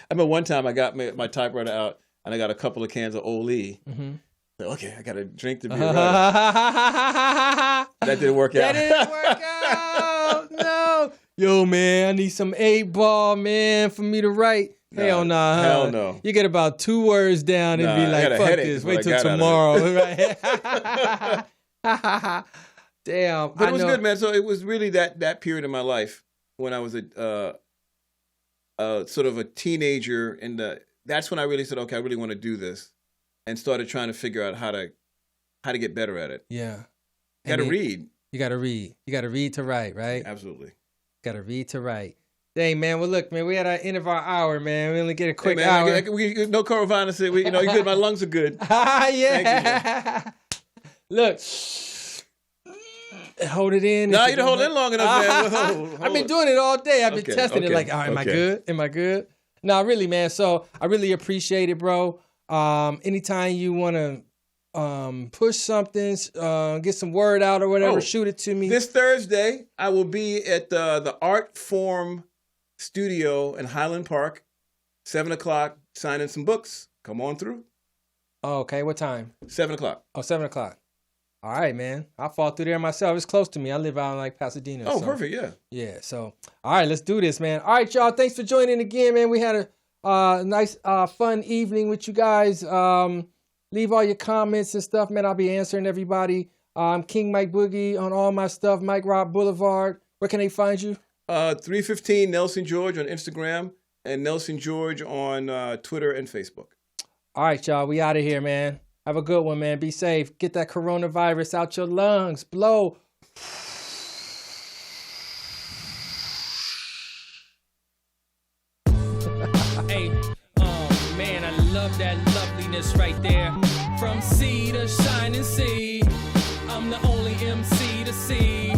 remember one time I got my typewriter out. and I got a couple of cans of Oli. Mm-hmm. So, okay, I got to drink the beer. That didn't work out. That didn't work out. No. Yo, man, I need some 8-ball, man, for me to write. Hell nah, huh? Hell no. You get about 2 words down and be like, fuck this, wait till tomorrow. Right? Damn. But it was good, man. So it was really that period in my life when I was a sort of a teenager, and that's when I really said, okay, I really want to do this, and started trying to figure out how to get better at it. Yeah. You got to read. You got to read. You got to read to write, right? Absolutely. Got to read to write. Dang, man. Well, look, man, we at the end of our hour, man. We only get a quick hour. No coronavirus. You know, you're good. My lungs are good. Yeah. Look. Hold it in. No, you don't hold it in long enough, man. I've been doing it all day. I've been testing it like, all right, am I good? Am I good? No, really, man. So I really appreciate it, bro. Anytime you want to push something, get some word out or whatever, shoot it to me. This Thursday, I will be at the Art Form Studio in Highland Park, 7 o'clock, signing some books. Come on through. Oh, okay. What time? 7 o'clock. Oh, 7 o'clock. All right, man. I'll fall through there myself. It's close to me. I live out in like Pasadena. Oh, so. Perfect. Yeah. Yeah. So, all right, let's do this, man. All right, y'all. Thanks for joining again, man. We had a nice, fun evening with you guys. Leave all your comments and stuff, man. I'll be answering everybody. I'm King Mike Boogie on all my stuff. MiKE ROB Boulevard. Where can they find you? 315 Nelson George on Instagram and Nelson George on Twitter and Facebook. All right, y'all. We out of here, man. Have a good one, man. Be safe. Get that coronavirus out your lungs. Blow. Hey, man, I love that loveliness right there. From sea to shining sea, I'm the only MC to see.